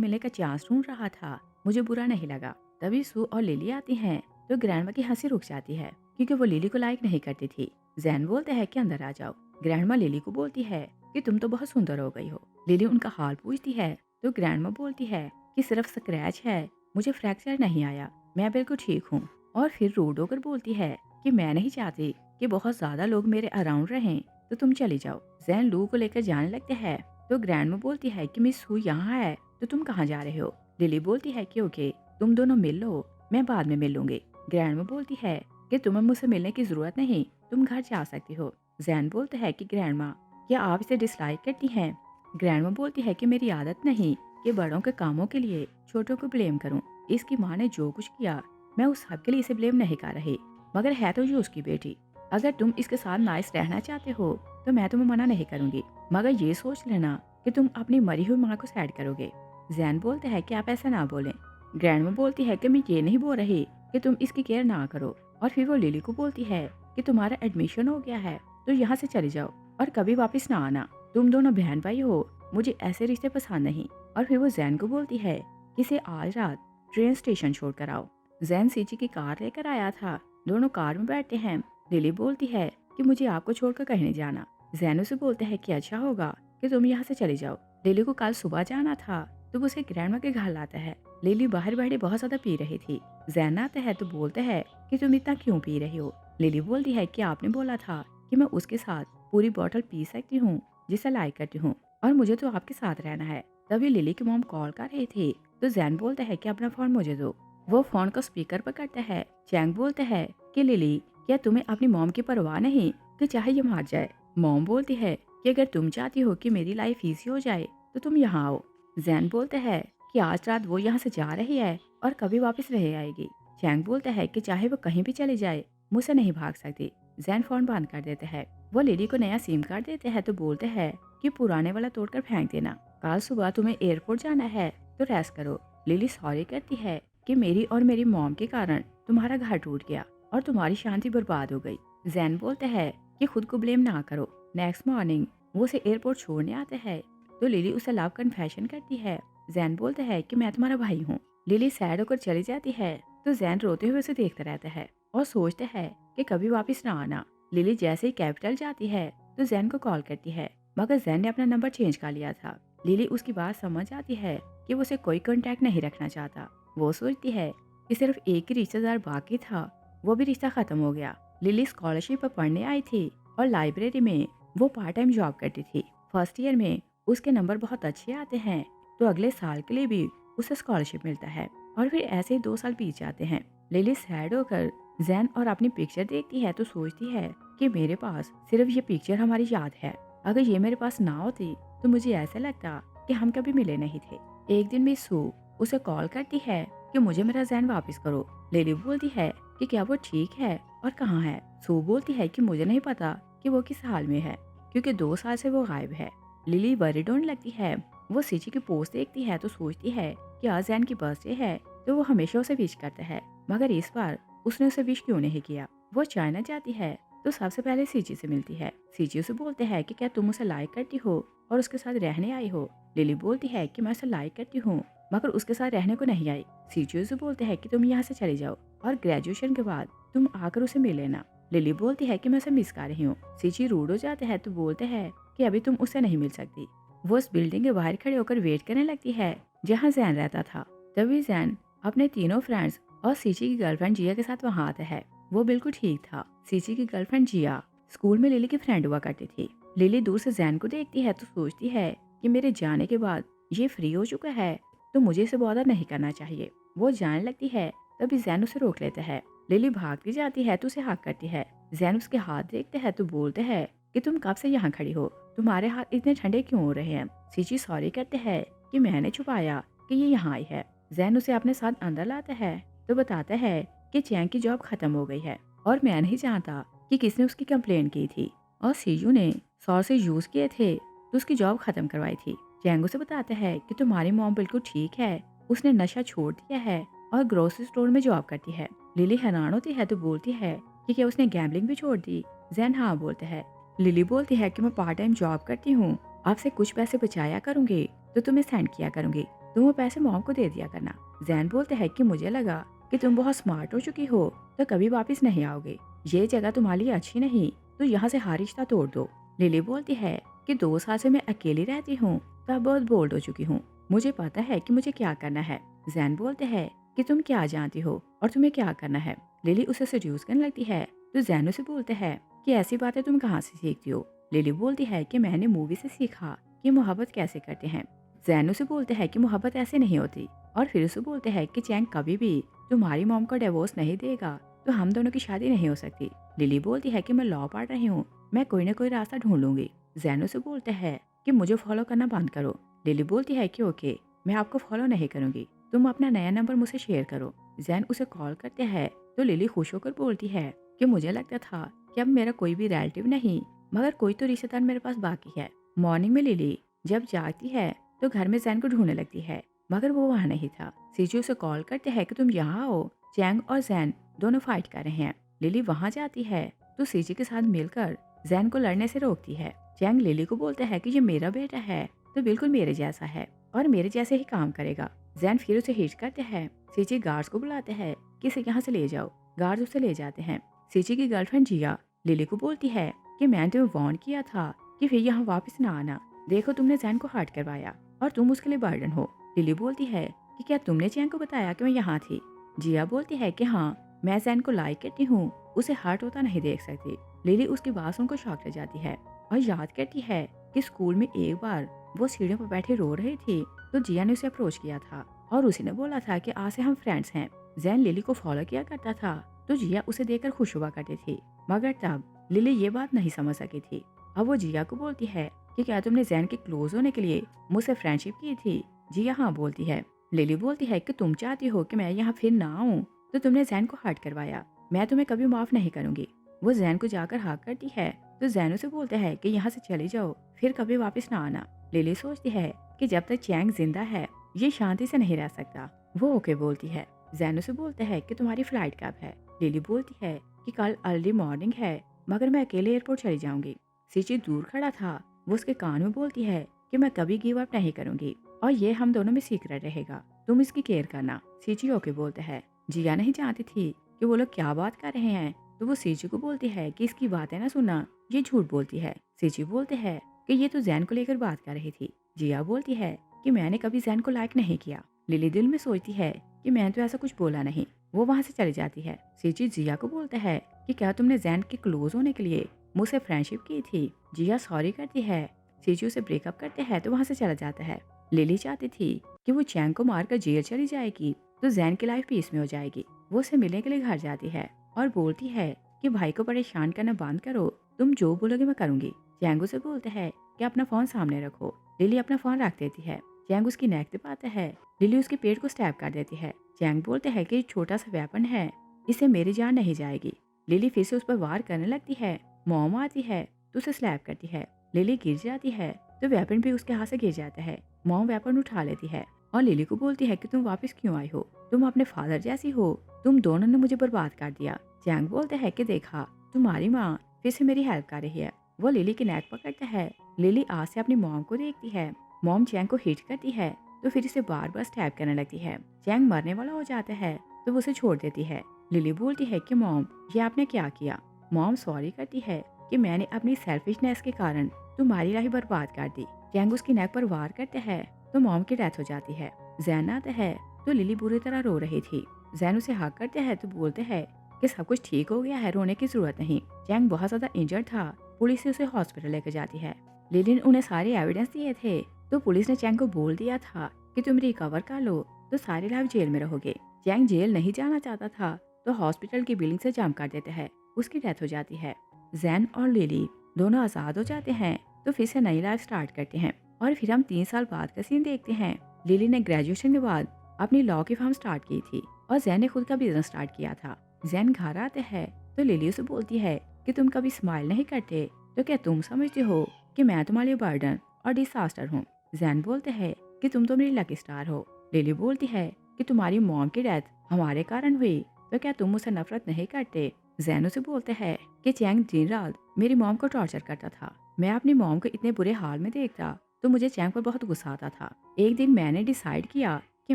मिलने का चांस ढूंढ रहा था, मुझे बुरा नहीं लगा। तभी सू और लिली आती हैं तो ग्रैंडमा की हंसी रुक जाती है क्योंकि वो लिली को लाइक नहीं करती थी। जैन बोलते हैं कि अंदर आ जाओ। ग्रैंडमा लिली को बोलती है कि तुम तो बहुत सुंदर हो गई हो। लिली उनका हाल पूछती है तो ग्रैंडमा बोलती है कि सिर्फ स्क्रैच है, मुझे फ्रैक्चर नहीं आया, मैं बिल्कुल ठीक हूँ। और फिर रूड होकर बोलती है कि मैं नहीं चाहती कि बहुत ज्यादा लोग मेरे अराउंड रहें, तो तुम चली जाओ। जैन लू को लेकर जाने लगते हैं तो ग्रैंडमा बोलती है कि मिस हु यहाँ है तो तुम कहाँ जा रहे हो। लिली बोलती है कि ओके, तुम दोनों मिल लो, मैं बाद में मिल लूंगी। ग्रैंडमा बोलती है कि तुम्हें मुझसे मिलने की जरूरत नहीं, तुम घर जा सकती हो। जैन बोलते हैं कि ग्रैंडमा क्या आप इसे डिसलाइक करती हैं। ग्रैंडमा बोलती है कि मेरी आदत नहीं कि बड़ों के कामों के लिए छोटों को ब्लेम करूं। इसकी माँ ने जो कुछ किया मैं उस सब के लिए इसे ब्लेम नहीं कर रही, मगर है तो ये उसकी बेटी। अगर तुम इसके साथ नाइस रहना चाहते हो तो मैं तुम्हें मना नहीं करूंगी, मगर ये सोच लेना कि तुम अपनी मरी हुई माँ को सैड करोगे। जैन बोलते हैं कि आप ऐसा ना बोलें। ग्रैंडमा बोलती है कि मैं ये नहीं बोल रही कि तुम इसकी केयर ना करो। और फिर वो लिली को बोलती है कि तुम्हारा एडमिशन हो गया है तो यहाँ से चले जाओ और कभी वापस ना आना, तुम दोनों बहन भाई हो, मुझे ऐसे रिश्ते पसंद नहीं। और फिर वो जैन को बोलती है कि इसे आज रात ट्रेन स्टेशन छोड़ कर आओ। जैन सीजी की कार लेकर आया था। दोनों कार में बैठते हैं। लिली बोलती है कि मुझे आपको छोड़कर कहीं नहीं जाना। जैन उसे बोलते हैं कि अच्छा होगा कि तुम यहाँ से चली जाओ। लिली को कल सुबह जाना था तो वो उसे ग्रैंडमा के घर लाता है। लिली बाहर बैठे बहुत ज्यादा पी रही थी। जैन आता है तो बोलते है कि तुम इतना क्यों पी रही हो। लिली बोलती है कि आपने बोला था कि मैं उसके साथ पूरी बोतल पी सकती हूँ जिसे लाइक करती हूँ, और मुझे तो आपके साथ रहना है। तभी लिली की मॉम कॉल कर रही थी तो जैन बोलता है कि अपना फोन मुझे दो। वो फोन को स्पीकर पर करता है। चैंग बोलता है कि लिली क्या तुम्हें अपनी मॉम की परवाह नहीं कि चाहे ये मार जाए। मॉम बोलती है कि अगर तुम चाहती हो कि मेरी लाइफ ईजी हो जाए तो तुम यहाँ आओ। जैन बोलता है कि आज रात वो यहाँ से जा रही है और कभी वापस नहीं आएगी। चैंग बोलता है कि चाहे वो कहीं भी चली जाए मुझसे नहीं भाग सकती। जैन फोन बंद कर देते हैं। वो लिली को नया सिम कार्ड देते हैं तो बोलते हैं कि पुराने वाला तोड़कर फेंक देना। कल सुबह तुम्हें एयरपोर्ट जाना है तो रेस्ट करो। लिली सॉरी कहती है कि मेरी और मेरी मॉम के कारण तुम्हारा घर टूट गया और तुम्हारी शांति बर्बाद हो गई। जैन बोलते हैं कि खुद को ब्लेम ना करो। नेक्स्ट मॉर्निंग वो उसे एयरपोर्ट छोड़ने आते हैं तो लिली उसे लव कन्फेशन करती है। जैन बोलता है कि मैं तुम्हारा भाई हूँ। लिली सैड होकर चली जाती है तो जैन रोते हुए उसे देखता रहता है और सोचता है कि कभी वापस ना आना। लिली जैसे ही कैपिटल जाती है तो जैन को कॉल करती है मगर जैन ने अपना नंबर चेंज कर लिया था। लिली उसकी बात समझ आती है कि वो उसे कोई कांटेक्ट नहीं रखना चाहता। वो सोचती है कि सिर्फ एक ही रिश्तेदार बाकी था, वो भी रिश्ता खत्म हो गया। लिली स्कॉलरशिप पर पढ़ने आई थी और लाइब्रेरी में वो पार्ट टाइम जॉब करती थी। फर्स्ट ईयर में उसके नंबर बहुत अच्छे आते हैं तो अगले साल के लिए भी उसे स्कॉलरशिप मिलता है और फिर ऐसे ही 2 साल बीत जाते हैं। लिली सैड होकर जैन और अपनी पिक्चर देखती है तो सोचती है कि मेरे पास सिर्फ ये पिक्चर हमारी याद है। अगर ये मेरे पास ना होती तो मुझे ऐसा लगता कि हम कभी मिले नहीं थे। एक दिन भी सू उसे कॉल करती है कि मुझे मेरा जैन वापस करो। लिली बोलती है कि क्या वो ठीक है और कहाँ है। सू बोलती है कि मुझे नहीं पता कि वो किस हाल में है क्योंकि 2 साल से वो गायब है। लिली वरीड होने लगती है। वो सीची की पोस्ट देखती है तो सोचती है कि आज जैन की बर्थडे है तो वो हमेशा उसे विश करता है मगर इस बार उसने उसे विश क्यों नहीं किया। वो चाइना जाती है तो सबसे पहले सीची से मिलती है। सीची उसे बोलते हैं कि क्या तुम उसे लाइक करती हो और उसके साथ रहने आई हो। लिली बोलती है कि मैं उसे लाइक करती हूँ मगर उसके साथ रहने को नहीं आई। सीची उसे बोलते हैं कि तुम यहाँ से चले जाओ और ग्रेजुएशन के बाद तुम आकर उसे मिल लेना। लिली बोलती है कि मैं उसे मिस कर रही हूँ। सीची रूड हो जाते हैं तो बोलते हैं कि अभी तुम उससे नहीं मिल सकती। वो उस बिल्डिंग के बाहर खड़े होकर वेट करने लगती है जहाँ जैन रहता था। तभी जैन अपने तीनों फ्रेंड्स और सीची की गर्लफ्रेंड जिया के साथ वहाँ आता है। वो बिल्कुल ठीक था। सीची की गर्लफ्रेंड जिया स्कूल में लिली की फ्रेंड हुआ करती थी। लिली दूर से जैन को देखती है तो सोचती है कि मेरे जाने के बाद ये फ्री हो चुका है तो मुझे इसे बॉदर नहीं करना चाहिए। वो जाने लगती है तभी जैन उसे रोक लेता है। लिली भागती जाती है तो उसे हाक करती है। जैन उसके हाथ देखते हैं तो बोलते हैं कि तुम कब से यहाँ खड़ी हो, तुम्हारे हाथ इतने ठंडे क्यों हो रहे हैं। सीची सॉरी कहते हैं कि मैंने छुपाया कि ये यहाँ आई है। जैन उसे अपने साथ अंदर लाता है तो बताता है कि चैंग की जॉब खत्म हो गई है और मैं नहीं जानता कि किसने उसकी कंप्लेन की थी और सीजू ने सॉस से यूज किए थे तो उसकी जॉब खत्म करवाई थी। चैंग उसे बताता है कि तुम्हारी मॉम बिल्कुल ठीक है, उसने नशा छोड़ दिया है और ग्रोसरी स्टोर में जॉब करती है। लिली हैरान होती है तो बोलती है कि क्या उसने गैम्बलिंग भी छोड़ दी। जैन हाँ बोलते हैं। लिली बोलती है कि मैं पार्ट टाइम जॉब करती हूँ, आपसे कुछ पैसे बचाया करूंगी तो तुम्हें सेंड किया करूंगी, तुम वो पैसे मॉम को दे दिया करना। जैन बोलते हैं कि मुझे लगा कि तुम बहुत स्मार्ट हो चुकी हो तो कभी वापस नहीं आओगे, ये जगह तुम्हारे लिए अच्छी नहीं तो यहाँ से हर रिश्ता तोड़ दो। लिली बोलती है कि 2 साल से मैं अकेली रहती हूँ तो अब बहुत बोल्ड हो चुकी हूँ, मुझे पता है कि मुझे क्या करना है। जैन बोलते हैं कि तुम क्या जानती हो और तुम्हें क्या करना है। लिली उसे सेड्यूस करने लगती है तो जैन उसे बोलते हैं कि ऐसी बातें तुम कहाँ से सीखती हो। लिली बोलती है कि मैंने मूवी से सीखा कि मोहब्बत कैसे करते हैं। जैन उसे बोलते हैं कि मोहब्बत ऐसे नहीं होती और फिर उसे बोलते हैं कि चैंग कभी भी तुम्हारी मॉम को डिवोर्स नहीं देगा तो हम दोनों की शादी नहीं हो सकती। लिली बोलती है कि मैं लॉ पढ़ रही हूँ, मैं कोई ना कोई रास्ता ढूंढ लूंगी। जैन उसे बोलते हैं कि मुझे फॉलो करना बंद करो। लिली बोलती है कि ओके, मैं आपको फॉलो नहीं करूंगी, तुम अपना नया नंबर मुझे शेयर करो। जैन उसे कॉल करते हैं तो लिली खुश होकर बोलती है कि मुझे लगता था कि अब मेरा कोई भी रिलेटिव नहीं मगर कोई तो रिश्तेदार मेरे पास बाकी है। मॉर्निंग में लिली जब जागती है तो घर में जैन को ढूंढने लगती है मगर वो वहाँ नहीं था। सीजू उसे कॉल करते हैं कि तुम यहाँ आओ, चैंग और जैन दोनों फाइट कर रहे हैं। लिली वहाँ जाती है तो सीजी के साथ मिलकर जैन को लड़ने से रोकती है। चैंग लिली को बोलता है कि ये मेरा बेटा है तो बिल्कुल मेरे जैसा है और मेरे जैसे ही काम करेगा। जैन फिर उसे हिट करते हैं। सीजी गार्ड्स को बुलाते हैं कि इसे यहाँ से ले जाओ। गार्ड्स उसे ले जाते हैं। सीजी की गर्लफ्रेंड जिया लिली को बोलती है कि मैंने तुम्हें वार्न किया था कि फिर यहाँ वापस ना आना, देखो तुमने जैन को हर्ट करवाया और तुम उसके लिए बर्डन हो। लिली बोलती है कि क्या तुमने चैंग को बताया कि मैं यहाँ थी। जिया बोलती है कि हाँ, मैं जैन को लाइक करती हूँ, उसे हर्ट होता नहीं देख सकती। लिली उसकी बात सुनकर शॉक रह जाती है और याद करती है कि स्कूल में एक बार वो सीढ़ियों पर बैठे रो रही थी तो जिया ने उसे अप्रोच किया था और उसी ने बोला था कि आज से हम फ्रेंड्स हैं। जैन लिली को फॉलो किया करता था तो जिया उसे देखकर खुश हुआ करती थी मगर तब लिली ये बात नहीं समझ सकी थी। अब वो जिया को बोलती है कि क्या तुमने जैन के क्लोज होने के लिए मुझसे फ्रेंडशिप की थी? जिया हाँ बोलती है। लिली बोलती है कि तुम चाहती हो कि मैं यहाँ फिर ना आऊँ, तो तुमने जैन को हर्ट करवाया। मैं तुम्हें कभी माफ नहीं करूंगी। वो जैन को जाकर हाँ करती है तो जैन उसे बोलते हैं कि यहाँ से चली जाओ, फिर कभी वापस ना आना। लिली सोचती है कि जब तक चैंग जिंदा है ये शांति से नहीं रह सकता। वो ओके बोलती है। जैन उसे बोलते हैं कि तुम्हारी फ्लाइट कब है? लिली बोलती है कि कल अर्ली मॉर्निंग है, मगर मैं अकेले एयरपोर्ट चली जाऊंगी। सीची दूर खड़ा था। वो उसके कान में बोलती है कि मैं कभी गिव अप नहीं करूंगी और ये हम दोनों में सीक्रेट रहेगा, तुम इसकी केयर करना। सीची ओके बोलते हैं। जिया नहीं जानती थी कि वो लोग क्या बात कर रहे हैं, तो वो सीची को बोलती है कि इसकी बातें ना सुनना, ये झूठ बोलती है। सीची बोलते हैं कि ये तो जैन को लेकर बात कर रही थी। जिया बोलती है कि मैंने कभी जैन को लाइक नहीं किया। लिली दिल में सोचती है कि मैं तो ऐसा कुछ बोला नहीं। वो वहाँ से चली जाती है। सीची जिया को बोलता है कि क्या तुमने जैन के क्लोज होने के लिए मुझसे फ्रेंडशिप की थी? जिया सॉरी करती है। सीची उसे ब्रेकअप करते हैं तो वहाँ से चला जाता है। लिली चाहती थी कि वो चैंग को मारकर जेल चली जाएगी तो जैन की लाइफ पीस में हो जाएगी। वो उसे मिलने के लिए घर जाती है और बोलती है कि भाई को परेशान करना बंद करो, तुम जो बोलोगे मैं करूंगी। चैंग उसे बोलते हैं कि अपना फोन सामने रखो। लिली अपना फोन रख देती है। चैंग उसकी नेक दबाता है। लिली उसके पेट को स्टैब कर देती है। चैंग बोलते हैं कि छोटा सा वेपन है, इससे मेरी जान नहीं जाएगी। लिली फिर से उस पर वार करने लगती है। मॉम आती है तो उसे स्लैप करती है। लिली गिर जाती है तो वेपन भी उसके हाथ से गिर जाता है। मॉम वेपन उठा लेती है और लिली को बोलती है कि तुम वापस क्यों आई हो, तुम अपने फादर जैसी हो, तुम दोनों ने मुझे बर्बाद कर दिया। चैंग बोलते हैं कि देखा, तुम्हारी माँ फिर से मेरी हेल्प कर रही है। वो लिली की नेक पकड़ता है। लिली आज से अपनी मॉम को देखती है। मॉम चैंग को हिट करती है तो फिर इसे बार बार स्टैब करने लगती है। चैंग मरने वाला हो जाता है तो वो उसे छोड़ देती है। लिली बोलती है कि मॉम ये आपने क्या किया? मॉम सॉरी करती है कि मैंने अपनी सेल्फिशनेस के कारण तुम्हारी लाइफ बर्बाद कर दी। चैंग उसकी नेक पर वार करते हैं तो मॉम की डेथ हो जाती है। जैन आता है तो लिली बुरी तरह रो रही थी। जैन उसे हक करते हैं तो बोलते हैं कि सब कुछ ठीक हो गया है, रोने की जरूरत नहीं। चैंग बहुत ज्यादा इंजर्ड था। पुलिस उसे हॉस्पिटल लेकर जाती है। लिली ने उन्हें सारे एविडेंस दिए थे तो पुलिस ने चैंग को बोल दिया था कि तुम रिकवर कर लो तो सारी लाइफ जेल में रहोगे। चैंग जेल नहीं जाना चाहता था तो हॉस्पिटल की बिल्डिंग से जंप कर देते हैं। उसकी डेथ हो जाती है। जैन और लिली दोनों आजाद हो जाते हैं तो फिर से नई लाइफ स्टार्ट करते हैं। और फिर हम 3 साल बाद का सीन देखते हैं। लिली ने ग्रेजुएशन के बाद अपनी लॉ की फर्म स्टार्ट की थी और जैन ने खुद का बिजनेस स्टार्ट किया था। जैन घर आते हैं तो लिली उसे बोलती है कि तुम कभी स्माइल नहीं करते, तो क्या तुम समझते हो कि मैं तुम्हारे लिए बर्डन और डिसास्टर हूँ? जैन बोलते हैं कि तुम तो मेरी लकी स्टार हो। लिली बोलती है कि तुम्हारी मॉम की डेथ हमारे कारण हुई, तो क्या तुम मुझसे नफरत नहीं करते? जैन उसे बोलते हैं कि चैंग दिन रात मेरी मॉम को टॉर्चर करता था। मैं अपनी मॉम को इतने बुरे हाल में देखता तो मुझे चैंग पर बहुत गुस्सा आता था। एक दिन मैंने डिसाइड किया कि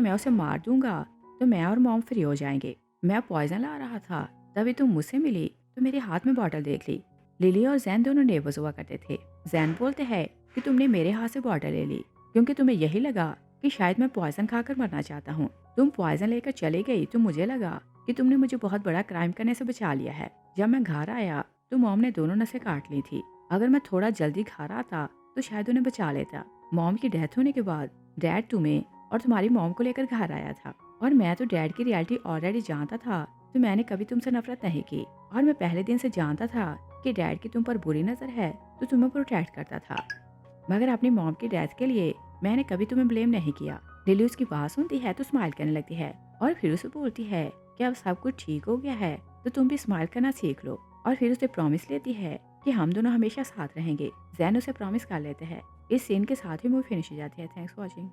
मैं उसे मार दूंगा तो मैं और मॉम फ्री हो जाएंगे। मैं पॉइजन ला रहा था तभी तुम मुझसे मिली तो मेरे हाथ में बॉटल देख ली। लिली और जैन दोनों नेबर्स हुआ करते थे। जैन बोलते हैं कि तुमने मेरे हाथ से बॉटल ले ली क्योंकि तुम्हें यही लगा कि शायद मैं पॉइजन खाकर मरना चाहता हूँ। तुम पॉइजन लेकर चली गई तो मुझे लगा कि तुमने मुझे बहुत बड़ा क्राइम करने से बचा लिया है। जब मैं घर आया तो मॉम ने दोनों नसें काट ली थी। अगर मैं थोड़ा जल्दी घर आता तो शायद उन्हें बचा लेता। मॉम की डेथ होने के बाद डैड तुम्हें और तुम्हारी मॉम को लेकर घर आया था और मैं तो डैड की रियलिटी ऑलरेडी जानता था, तो मैंने कभी तुमसे नफरत नहीं की और मैं पहले दिन से जानता था कि डैड की तुम पर बुरी नजर है तो तुम्हें प्रोटेक्ट करता था, मगर अपनी मॉम की डेथ के लिए मैंने कभी तुम्हें ब्लेम नहीं किया। लिली उसकी बात सुनती है तो स्माइल करने लगती है और फिर उसे बोलती है कि अब सब कुछ ठीक हो गया है तो तुम भी स्माइल करना सीख लो। और फिर उसे प्रॉमिस लेती है कि हम दोनों हमेशा साथ रहेंगे। जैन उसे प्रॉमिस कर लेते हैं। इस सीन के साथ ही मूवी फिनिश हो जाती है। Thanks for watching.